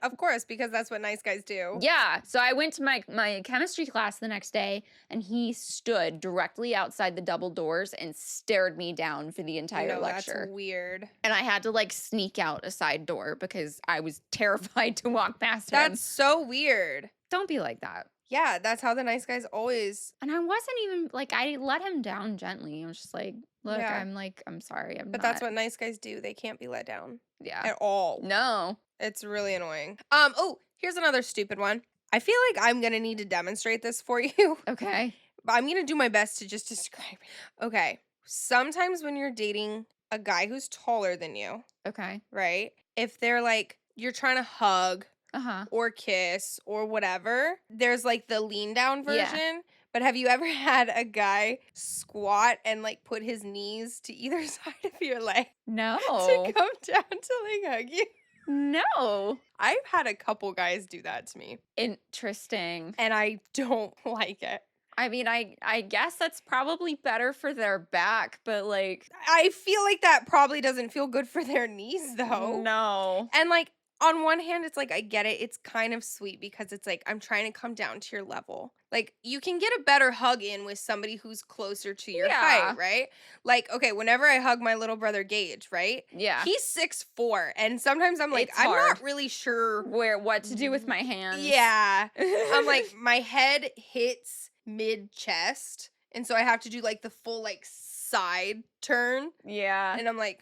Of course, because that's what nice guys do. Yeah. So I went to my chemistry class the next day, and he stood directly outside the double doors and stared me down for the entire No, lecture. that's weird. And I had to like sneak out a side door because I was terrified to walk past him. That's so weird. Don't be like that. Yeah, that's how the nice guys always. And I wasn't even like, I let him down gently. I was just like, look, Yeah. I'm sorry. But that's what nice guys do. They can't be let down Yeah. at all. No. It's really annoying. Oh, here's another stupid one. I feel like I'm gonna need to demonstrate this for you. Okay. But I'm gonna do my best to just describe it. Okay. Sometimes when you're dating a guy who's taller than you, Okay. right? If they're like, you're trying to hug Uh-huh. or kiss or whatever, there's like the lean down Yeah. version. But have you ever had a guy squat and like put his knees to either side of your leg No. to come down to like hug you? No. I've had a couple guys do that to me, Interesting. and I don't like it. I mean, I guess that's probably better for their back, but like, I feel like that probably doesn't feel good for their knees though. no. And like on one hand, it's like I get it. It's kind of sweet because it's like I'm trying to come down to your level. Like you can get a better hug in with somebody who's closer to your Yeah. height, right? Like, okay, whenever I hug my little brother Gage, right? Yeah. He's 6'4", and sometimes I'm like, It's I'm hard. not really sure. What to do with my hands. Yeah. I'm like, my head hits mid chest And so I have to do like the full like side turn. Yeah. And I'm like,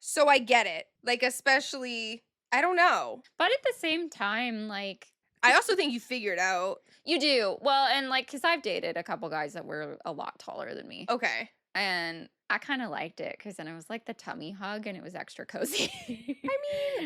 So I get it. Like, especially, I don't know. But at the same time, like, I also think you figured out. you do. Well, and like, because I've dated a couple guys that were a lot taller than me. Okay. And I kind of liked it because then it was like the tummy hug and it was extra cozy.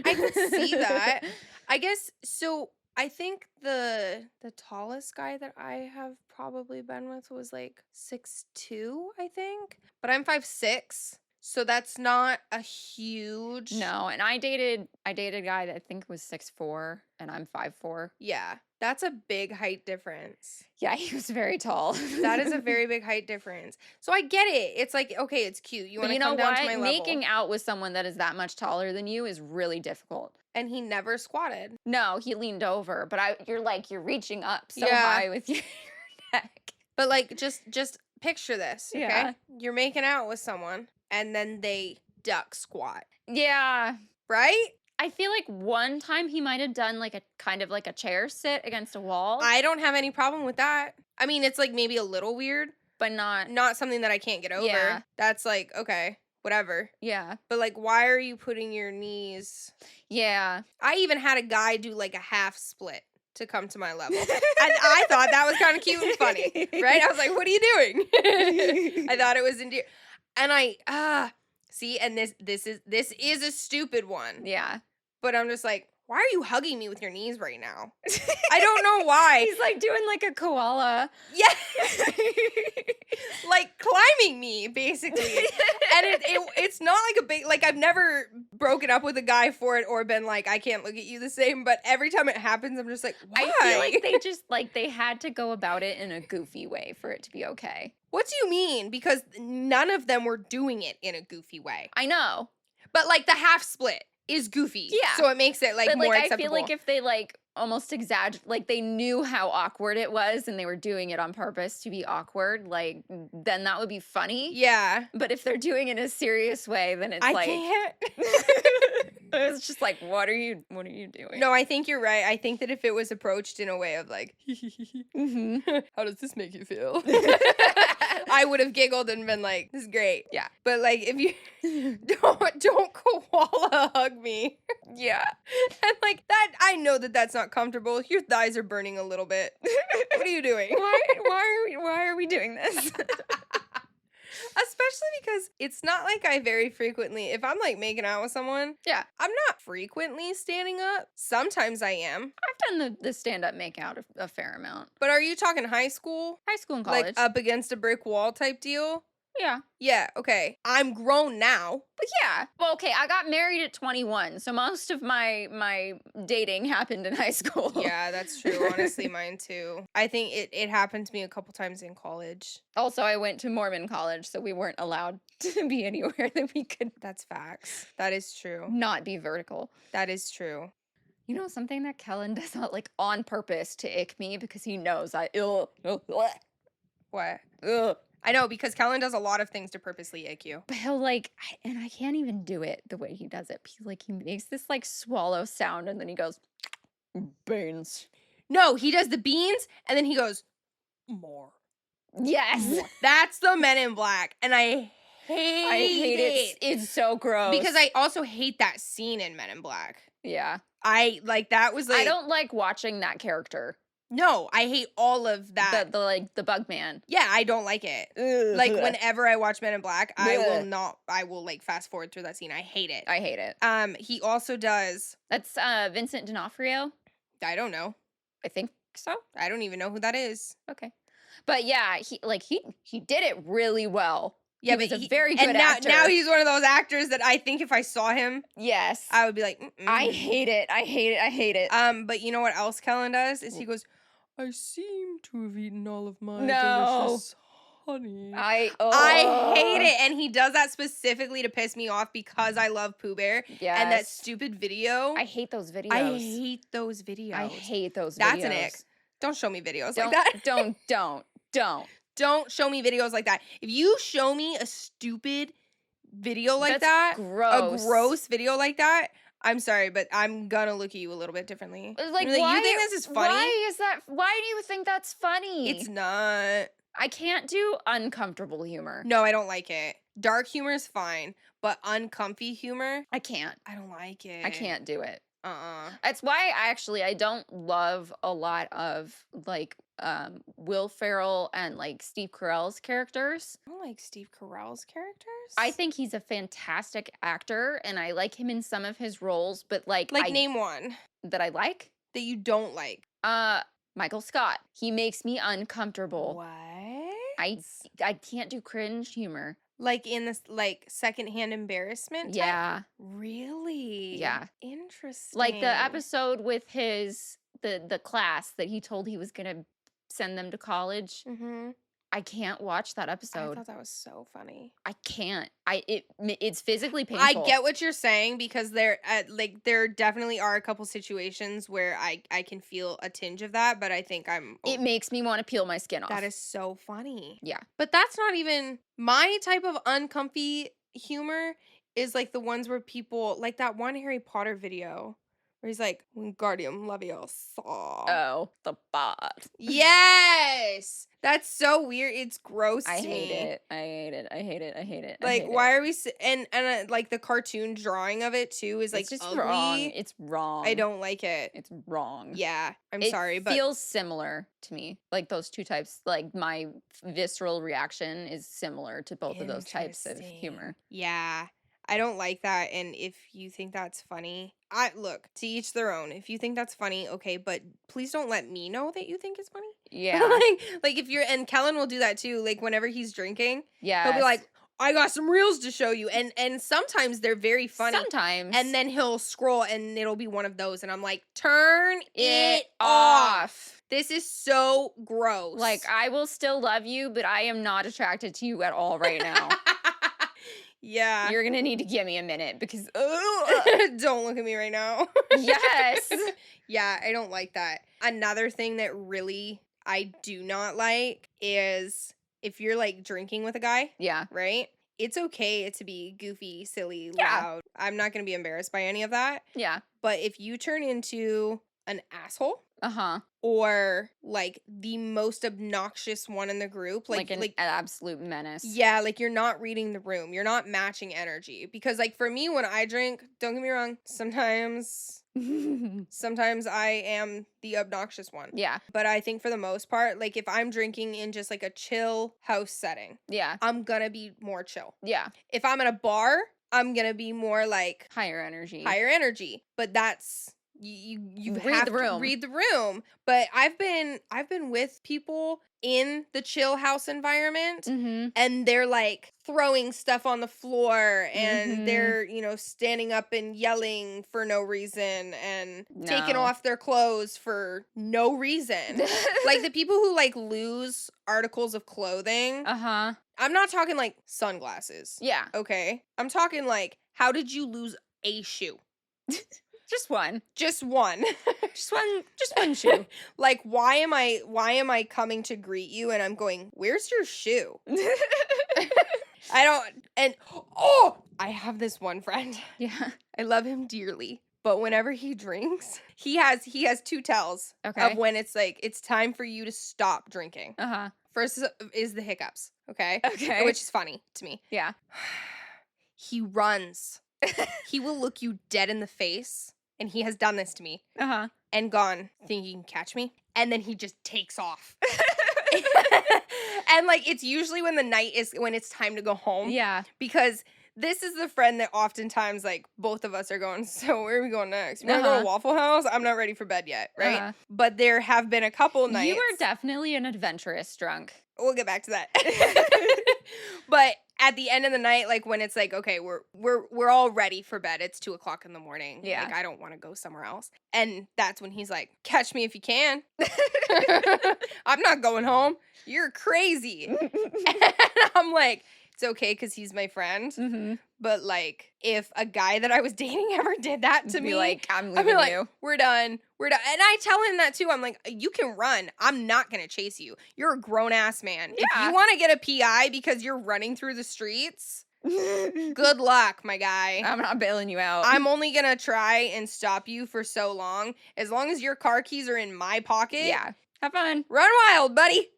I could see that. I guess so. I think the tallest guy that I have probably been with was like 6'2", I think. But I'm 5'6", so that's not a huge. No, and I dated a guy that I think was 6'4", and I'm 5'4". Yeah, that's a big height difference. Yeah, he was very tall. That is a very big height difference. So I get it. It's like, okay, it's cute. You But want you to know come down what? to my level. Making out with someone that is that much taller than you is really difficult. And he never squatted. No, he leaned over, but you're reaching up so Yeah. high with your neck. But like, just picture this, okay? Yeah. You're making out with someone, and then they duck squat, Yeah. right? I feel like one time he might have done like a kind of like a chair sit against a wall, I don't have any problem with that. I mean, it's like maybe a little weird, but not. not something that I can't get over. Yeah. That's like, okay, whatever. Yeah. But like, why are you putting your knees? Yeah. I even had a guy do like a half split to come to my level. And I thought that was kind of cute and funny, right? I was like, what are you doing? I thought it was endearing. And see, and this is a stupid one. Yeah. But I'm just like, why are you hugging me with your knees right now? I don't know why. He's like doing like a koala. Yeah. Like climbing me, basically. And it's not like a big, like I've never broken up with a guy for it or been like, I can't look at you the same. But every time it happens, I'm just like, why? I feel like they just like they had to go about it in a goofy way for it to be okay. What do you mean? Because none of them were doing it in a goofy way. I know. But like the half split is goofy. Yeah. So it makes it like But more like acceptable. I feel like if they like almost exaggerate, like they knew how awkward it was and they were doing it on purpose to be awkward, like then that would be funny. Yeah. But if they're doing it in a serious way, then it's I like can't. it's just like what are you doing? No, I think you're right. I think that if it was approached in a way of like, Mm-hmm. how does this make you feel? I would have giggled and been like, this is great. Yeah. But like if you don't koala hug me. Yeah. And like that, I know that that's not comfortable. Your thighs are burning a little bit. What are you doing? Why are we doing this? Especially because it's not like I very frequently, if I'm like making out with someone, Yeah. I'm not frequently standing up. Sometimes I am. I've done the stand-up make out a fair amount. But are you talking high school? High school and college. Like up against a brick wall type deal? Yeah. Yeah, okay. I'm grown now. But yeah. Well, okay, I got married at 21, so most of my dating happened in high school. Yeah, that's true. Honestly, mine too. I think it happened to me a couple times in college. Also, I went to Mormon college, so we weren't allowed to be anywhere that we could That's facts. That is true. not be vertical. That is true. You know something that Kellen does not like on purpose to ick me because he knows What? ugh. I know, because Kellen does a lot of things to purposely ick you. But he'll like, and I can't even do it the way he does it. He makes this like swallow sound and then he goes, beans. No, he does the beans and then he goes, more. Yes. More. That's the Men in Black. And I hate it. It's so gross. Because I also hate that scene in Men in Black. yeah. I like that was like I don't like watching that character. No, I hate all of that. The bug man. Yeah, I don't like it. Ugh. Like whenever I watch Men in Black, I Ugh. will like fast forward through that scene. I hate it. I hate it. He also does, That's Vincent D'Onofrio. I don't know. I think so. I don't even know who that is. Okay. But yeah, he did it really well. Yeah, He but was a very good and now, actor. now he's one of those actors that I think if I saw him, Yes. I would be like, mm-mm. I hate it. I hate it. I hate it. But you know what else Kellen does? Is he goes, I seem to have eaten all of my No. delicious honey. I hate it. And he does that specifically to piss me off because I love Pooh Bear. Yes. And that stupid video. I hate those videos. I hate those videos. I hate those videos. That's an ick. Don't show me videos Don't, like that. don't. Don't show me videos like that. If you show me a stupid video like That's that, gross. a gross video like that, I'm sorry, but I'm gonna look at you a little bit differently. Like, You're why, you think this is funny? Why is that? Why do you think that's funny? It's not. I can't do uncomfortable humor. No, I don't like it. Dark humor is fine, but uncomfy humor, I can't. I don't like I it. can't do it. Uh-uh. That's why I don't love a lot of like Will Ferrell and like Steve Carell's characters. I don't like Steve Carell's I characters. think he's a fantastic actor and I like him in some of his roles, but like Like, I name one that I like that you don't like. uh Michael Scott. He makes me uncomfortable. What? I can't do cringe humor. Like in this like secondhand embarrassment type? Yeah. Really? Yeah. Interesting. Like the episode with the class that he told he was going to send them to college. Mm-hmm. I can't watch that I episode. thought that was so funny. I can't. It's physically I painful. get what you're saying because there definitely are a couple situations where I can feel a tinge of that, but I think It makes me want to peel my skin off. that is so funny. Yeah. But that's not even my type of uncomfy humor is like the ones where people like that one Harry Potter video where he's like Wingardium Leviosa. Oh, the bot. Yes. That's so weird. It's gross I to hate me. it. I hate it. I hate it. I hate it. I Like, hate why it. are we and like the cartoon drawing of it too is like It's just ugly. wrong. It's wrong. I don't like it. It's wrong. Yeah, I'm It sorry, but feels similar to me. Like those two types, like my visceral reaction is similar to both of those types of humor. Yeah, I don't like that. And if you think that's funny, I look to each their own. If you think that's funny, okay, but please don't let me know that you think it's funny. Yeah. like if you're and Kellen will do that too. Like whenever he's drinking, Yeah. he'll be like, "I got some reels to show you," and sometimes they're very funny. Sometimes. And then he'll scroll and it'll be one of those. And I'm like, turn it it off. This is so gross. Like, I will still love you, but I am not attracted to you at all right now. yeah. You're going to need to give me a minute because, Don't look at me right now. yes. Yeah, I don't like that. Another thing that really I do not like is if you're like drinking with a guy, Yeah. right? It's okay to be goofy, silly, Yeah. loud. I'm not going to be embarrassed by any of that. Yeah. But if you turn into an asshole Uh-huh. or like the most obnoxious one in the group, Like an absolute menace. yeah, like you're not reading the room. You're not matching energy. Because like for me when I drink, don't get me wrong, sometimes I am the obnoxious one. Yeah. But I think for the most part, like if I'm drinking in just like a chill house setting, Yeah. I'm gonna be more chill. Yeah. If I'm at a bar, I'm gonna be more like Higher energy. higher energy. But that's you Read have the to room. read the room. But I've been with people in the chill house environment Mm-hmm. and they're like throwing stuff on the floor and Mhm. they're standing up and yelling for no reason and taking No. off their clothes for no reason. Like the people who like lose articles of clothing. Uh-huh. I'm not talking like sunglasses. Yeah. Okay. I'm talking like how did you lose a shoe? Just one. Just one. Just one shoe. Like why am I coming to greet you and I'm going, "Where's your shoe?" I don't and I have this one friend. Yeah. I love him dearly. But whenever he drinks, he has two tells Okay. of when it's like it's time for you to stop drinking. Uh-huh. First is the hiccups, okay? Okay. Which is funny to me. Yeah. He runs. He will look you dead in the face, and he has done this to me Uh-huh. and gone, "Think you can catch me?" And then he just takes off. And like it's usually when it's time to go home. Yeah. Because this is the friend that oftentimes like both of us are going, "So where are we going next? We're gonna go Uh-huh. to Waffle House? I'm not ready for bed yet," right? Uh-huh. But there have been a couple nights. You were definitely an adventurous drunk. We'll get back to that. But at the end of the night, like when it's like, okay, we're all ready for bed. It's 2:00 in the morning. Yeah. Like I don't want to go somewhere else. And that's when he's like, "Catch me if you can." I'm not going home. You're crazy. And I'm like, it's okay because he's my friend. Mm-hmm. But like, if a guy that I was dating ever did that to Be me, like, I'm I'd be leaving like, you. we're done. We're done. And I tell him that too. I'm like, you can run. I'm not going to chase you. You're a grown ass man. If Yeah. you want to get a PI because you're running through the streets, good luck, my guy. I'm not bailing you out. I'm only going to try and stop you for so long. As long as your car keys are in my pocket, yeah. Have fun. Run wild, buddy.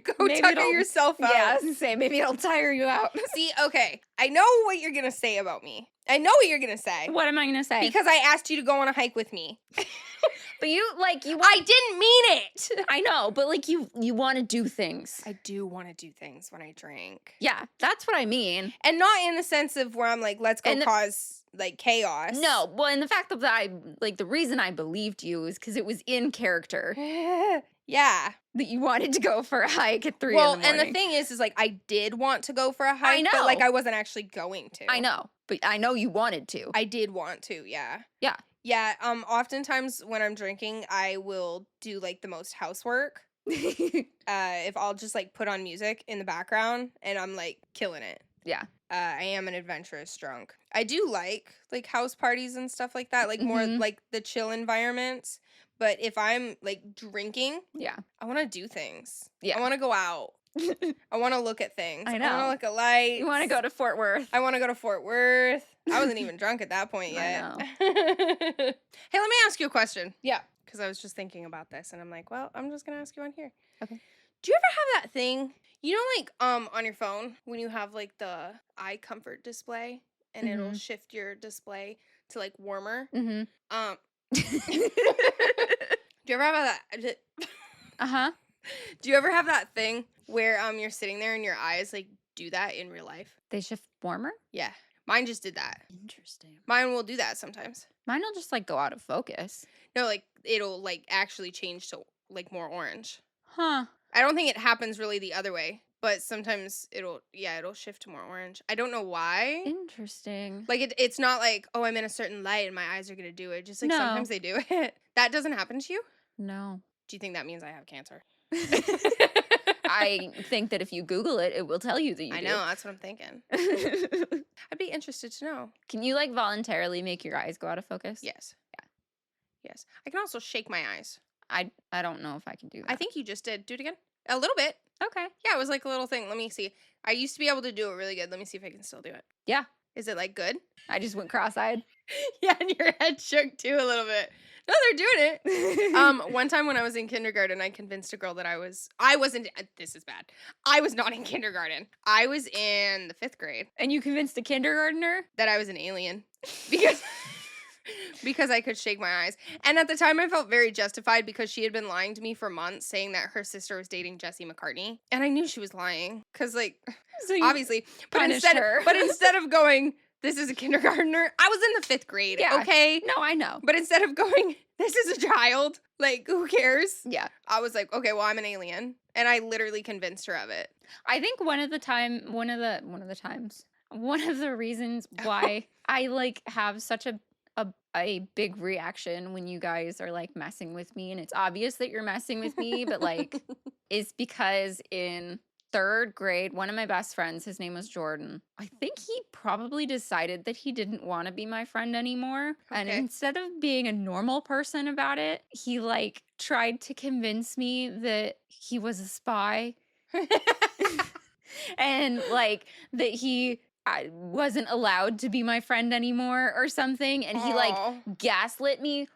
Go Maybe tucker it'll- yourself out. Yeah, I was gonna say, maybe it'll tire you out. See, okay, I know what you're gonna say about me. I know what you're gonna say. What am I gonna say? Because I asked you to go on a hike with me. But you, like, I didn't mean it. I know, but, like, you want to do things. I do want to do things when I drink. Yeah, that's what I mean. And not in the sense of where I'm like, let's go And the- cause, like, chaos. No, well, and the fact that the reason I believed you is because it was in character Yeah. that you wanted to go for a hike at 3 Well, in the morning. and the thing is like, I did want to go for a hike, but, like, know. I wasn't actually going to. I know, but I know you wanted to. I did want to, yeah. Yeah. Yeah, oftentimes when I'm drinking, I will do, like, the most housework. If I'll just, like, put on music in the background, and I'm, like, killing it. Yeah. I am an adventurous drunk. I do like house parties and stuff like that, like, more, like, the chill environments, but if I'm, like, drinking, Yeah. I wanna do things. Yeah. I wanna go out. I wanna look at things. I I know. wanna look at lights. You want to go to Fort Worth. I wanna go to Fort Worth. I wasn't even drunk at that point I yet. know. Hey, let me ask you a question. Yeah. Because I was just thinking about this, and I'm like, well, I'm just gonna ask you on here. Okay. Do you ever have that thing, you know, like, on your phone when you have, like, the eye comfort display, and it'll shift your display to, like, warmer? Mm-hmm. Do you ever have that? Uh-huh. Do you ever have that thing where you're sitting there and your eyes, like, do that in real life? They shift warmer? Yeah. Mine just did that. Interesting. Mine will do that sometimes. Mine will just, like, go out of focus. No, like, it'll, like, actually change to, like, more orange. Huh. I don't think it happens really the other way, but sometimes it'll shift to more orange. I don't know why. Interesting. Like, it's not like, oh, I'm in a certain light and my eyes are going to do it. Just, like, No. sometimes they do it. That doesn't happen to you? No. Do you think that means I have cancer? I think that if you Google it, it will tell you that you I do. know, that's what I'm thinking. I'd be interested to know. Can you, like, voluntarily make your eyes go out of focus? Yes. Yeah. Yes. I can also shake my eyes. I don't know if I can do that. I think you just did. Do it again. A little bit. Okay. Yeah, it was like a little thing. Let me see. I used to be able to do it really good. Let me see if I can still do it. Yeah. Is it, like, good? I just went cross-eyed. Yeah, and your head shook too a little bit. No, they're doing it. One time when I was in kindergarten, I convinced a girl that I wasn't, this is bad. I was not in kindergarten. I was in the 5th grade. And you convinced a kindergartner? That I was an alien. Because I could shake my eyes. And at the time I felt very justified because she had been lying to me for months saying that her sister was dating Jesse McCartney. And I knew she was lying. Cause, like, So you obviously. But punished instead her. but instead of going, this is a kindergartner, I was in the 5th grade. Yeah. Okay. No, I know. But instead of going, this is a child, like, who cares? Yeah. I was like, okay, well, I'm an alien. And I literally convinced her of it. I think one of the reasons why I, like, have such a big reaction when you guys are, like, messing with me, and it's obvious that you're messing with me, but, like, is because in 3rd grade, one of my best friends, his name was Jordan, I think he probably decided that he didn't want to be my friend anymore. And Okay. instead of being a normal person about it, he, like, tried to convince me that he was a spy and, like, that I wasn't allowed to be my friend anymore or something. And he, like, Aw, gaslit me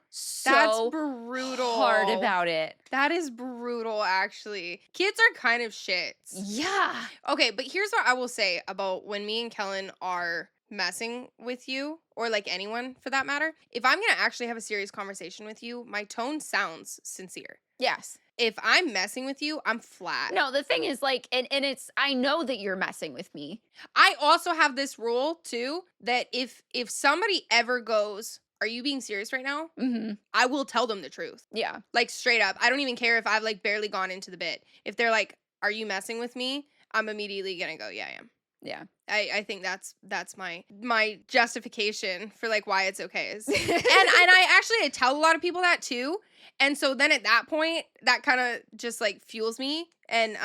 that's so brutal. hard about it. That is brutal, actually. Kids are kind of shits. Yeah. Okay, but here's what I will say about when me and Kellen are messing with you, or, like, anyone for that matter. If I'm gonna actually have a serious conversation with you, my tone sounds sincere. Yes. If I'm messing with you, I'm flat. No, the thing is, like, and it's, I know that you're messing with me. I also have this rule too that if somebody ever goes, "Are you being serious right now?" Mm-hmm. I will tell them the truth. Yeah. Like, straight up. I don't even care if I've, like, barely gone into the bit. If they're like, "Are you messing with me?" I'm immediately gonna go, "Yeah, I am." Yeah. I think that's my justification for, like, why it's okay is and I tell a lot of people that too. And so then at that point, that kind of just, like, fuels me and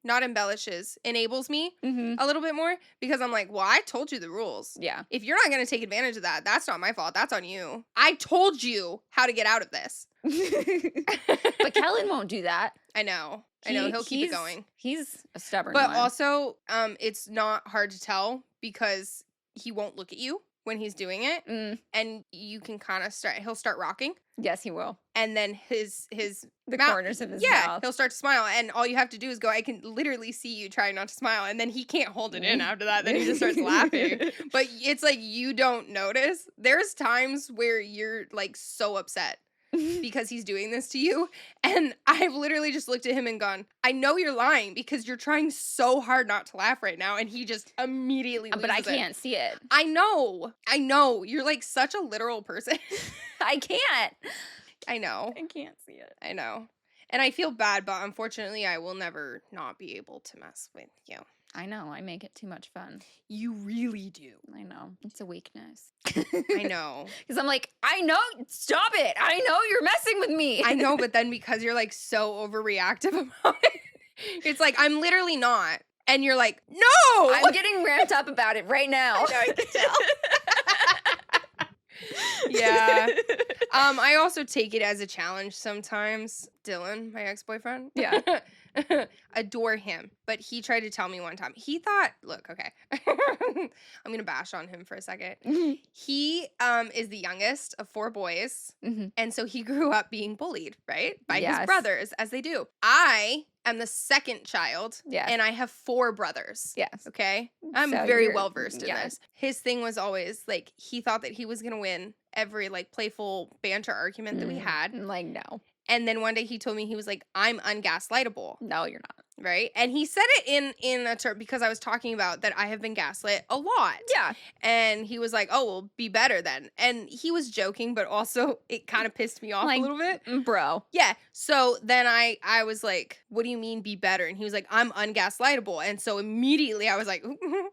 not embellishes, enables me Mm-hmm. a little bit more because I'm like, well, I told you the rules. Yeah. If you're not going to take advantage of that, that's not my fault. That's on you. I told you how to get out of this. But Kellen won't do that. I know. He'll keep it going. He's a stubborn But one. also, it's not hard to tell because he won't look at you. when he's doing it, and you can kind of he'll start rocking, Yes, he will. and then his The mouth, corners of his yeah, mouth. he'll start to smile, and all you have to do is go, I can literally see you trying not to smile, and then he can't hold it in after that, then he just starts laughing. But it's like you don't notice. There's times where you're like so upset because he's doing this to you, and I've literally just looked at him and gone, I know you're lying because you're trying so hard not to laugh right now, and he just immediately loses But I it. can't see it. I know. You're like such a literal person. I can't. I know. I can't see it. I know. And I feel bad, but unfortunately, I will never not be able to mess with you. I know. I make it too much fun. You really do. I know. It's a weakness. I know. Because I'm like, I know. Stop it. I know you're messing with me. I know, but then because you're like so overreactive about it, it's like, I'm literally not. And you're like, no! I'm getting ramped up about it right now. I know, I can tell. Yeah. I also take it as a challenge sometimes. Dylan, my ex-boyfriend. Yeah. Adore him. But he tried to tell me one time. He thought, look, okay. I'm going to bash on him for a second. He is the youngest of 4 boys. Mhm. And so he grew up being bullied, right? By his Yes. brothers, as they do. I am the second child. Yes. And I have 4 brothers. Yes. Okay? I'm So very you're- well versed in yeah. this. His thing was always like he thought that he was gonna win every like playful banter argument that we had. I'm like, no. And then one day he told me, he was like, I'm ungaslightable, No, you're not. right? And he said it in a term because I was talking about that I have been gaslit a lot. Yeah. And he was like, oh, well, be better then. And he was joking, but also it kind of pissed me off Like, a little bit. Bro. Yeah. So then I was like, what do you mean be better? And he was like, I'm ungaslightable. And so immediately I was like,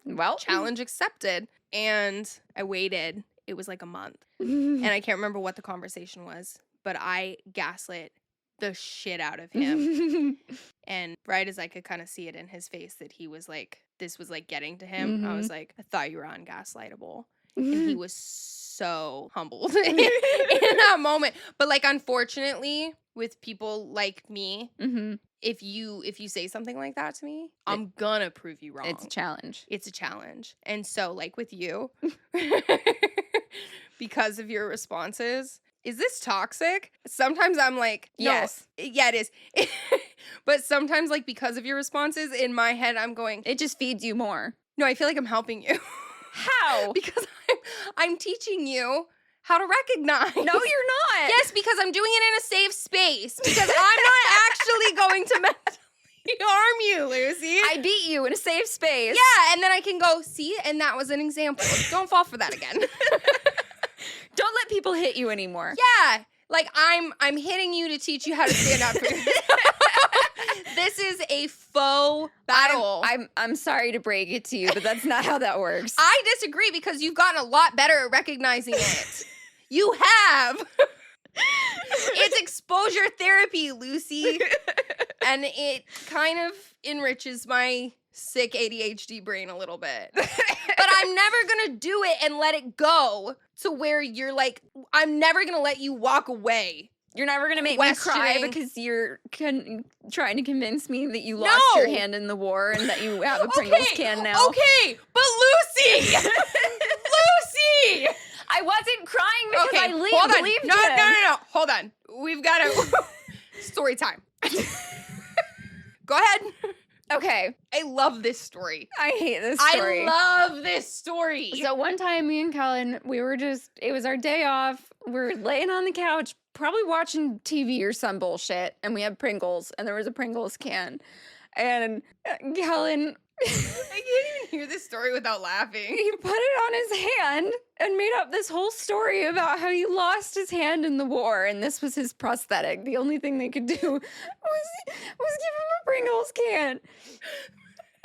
Well. challenge accepted. And I waited. It was like a month. And I can't remember what the conversation was, but I gaslit the shit out of him. And right as I could kind of see it in his face that he was like, this was like getting to him, I was like, I thought you were ungaslightable. And he was so humbled in that moment. But like, unfortunately, with people like me, if you say something like that to me, I'm gonna prove you wrong. It's a challenge. It's a challenge. And so like with you, because of your responses, is this toxic? Sometimes I'm like, no, Yes. yeah, it is. But sometimes like because of your responses in my head, I'm going, It just feeds you more. no, I feel like I'm helping you. How? Because I'm teaching you how to recognize. No, you're not. Yes, because I'm doing it in a safe space. Because I'm not actually going to mentally harm you, Lucy. I beat you in a safe space. Yeah, and then I can go, see, and that was an example. Don't fall for that again. Don't let people hit you anymore. Yeah, like I'm hitting you to teach you how to stand up for yourself. This is a faux battle. I'm sorry to break it to you, but that's not how that works. I disagree because you've gotten a lot better at recognizing it. You have. It's exposure therapy, Lucy. And it kind of enriches my sick ADHD brain a little bit. But I'm never going to do it and let it go to where you're like, I'm never going to let you walk away. You're never going to make me cry Questioning. because you're trying to convince me that you lost your hand in the war and that you have a Pringles can now. Okay, but Lucy! Lucy! I wasn't crying because I hold on. believed No, him. no. Hold on. We've got to... Story time. Go ahead. Okay. I love this story. I hate this story. I love this story. So one time, me and Kellen, it was our day off. We were laying on the couch, probably watching TV or some bullshit, and we had Pringles, and there was a Pringles can. And Kellen, I can't even hear this story without laughing. he put it on his hand and made up this whole story about how he lost his hand in the war, and this was his prosthetic. The only thing they could do was give him a Pringles can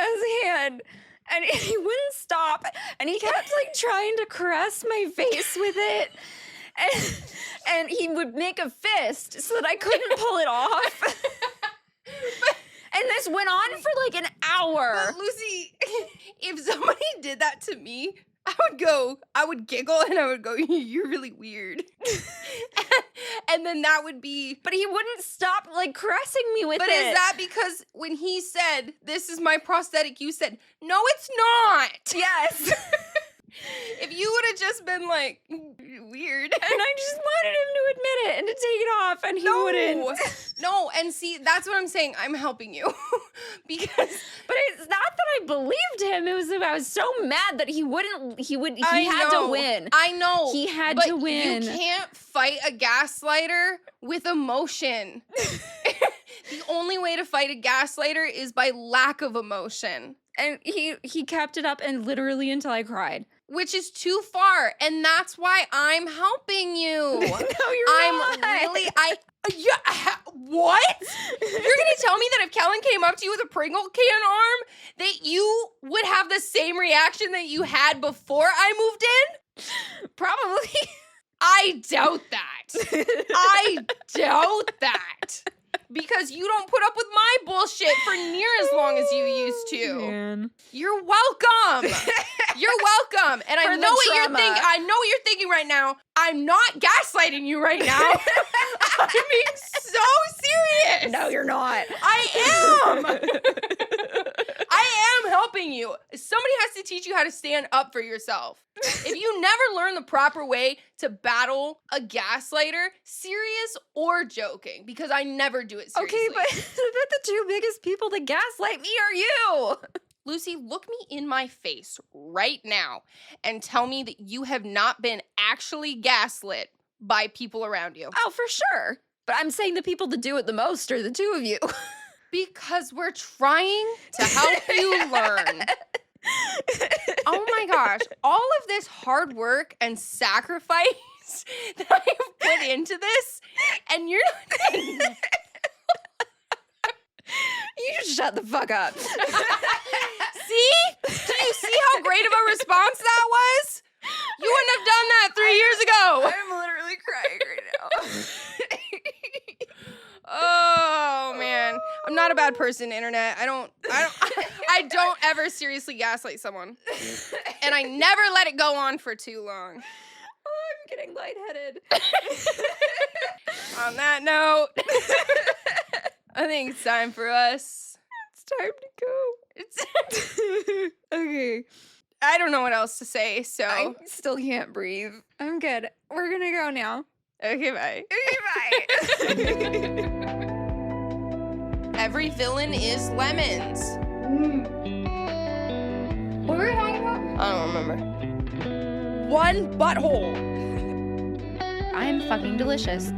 as a hand. And he wouldn't stop, and he kept like trying to caress my face with it. And he would make a fist so that I couldn't pull it off. And this went on for like an hour. But Lucy, if somebody did that to me, I would giggle and I would go, you're really weird. And then that would be... But he wouldn't stop like caressing me with it. But is that because when he said, this is my prosthetic, you said, no, it's not. Yes. If you would have just been like, weird. And I just wanted him to admit it and to take it off, and he wouldn't. No, and see, that's what I'm saying. I'm helping you. Because But it's not that I believed him. It was that I was so mad that he I had know. to win. I know. He had but to win. You can't fight a gaslighter with emotion. The only way to fight a gaslighter is by lack of emotion. And he kept it up and literally until I cried. Which is too far, and that's why I'm helping you. No, you're not. What? You're gonna tell me that if Kellen came up to you with a Pringle can arm, that you would have the same reaction that you had before I moved in? Probably. I doubt that. I doubt that. Because you don't put up with my bullshit for near as long as you used to. Man. You're welcome. You're welcome. And For I the know what you're trauma. thinking. I know what you're thinking right now. I'm not gaslighting you right now. I'm being so serious. No, you're not. I am. I am helping you. Somebody has to teach you how to stand up for yourself. If you never learn the proper way to battle a gaslighter, serious or joking, because I never do it seriously. Okay, but the two biggest people to gaslight me are you. Lucy, look me in my face right now and tell me that you have not been actually gaslit by people around you. Oh, for sure. But I'm saying the people that do it the most are the two of you. Because we're trying to help you learn. Oh my gosh, all of this hard work and sacrifice that I have put into this, and you're not. You just shut the fuck up. See? Do you see how great of a response that was? You wouldn't have done that 3 years ago. I'm literally crying right now. Oh man, I'm not a bad person, internet. I don't ever seriously gaslight someone, and I never let it go on for too long. Oh, I'm getting lightheaded. On that note, I think it's time for us. It's time to go. Okay. I don't know what else to say, so I still can't breathe. I'm good. We're gonna go now. okay, bye. Okay, bye. Every villain is lemons. What were we talking about? I don't remember. One butthole. I'm fucking delicious.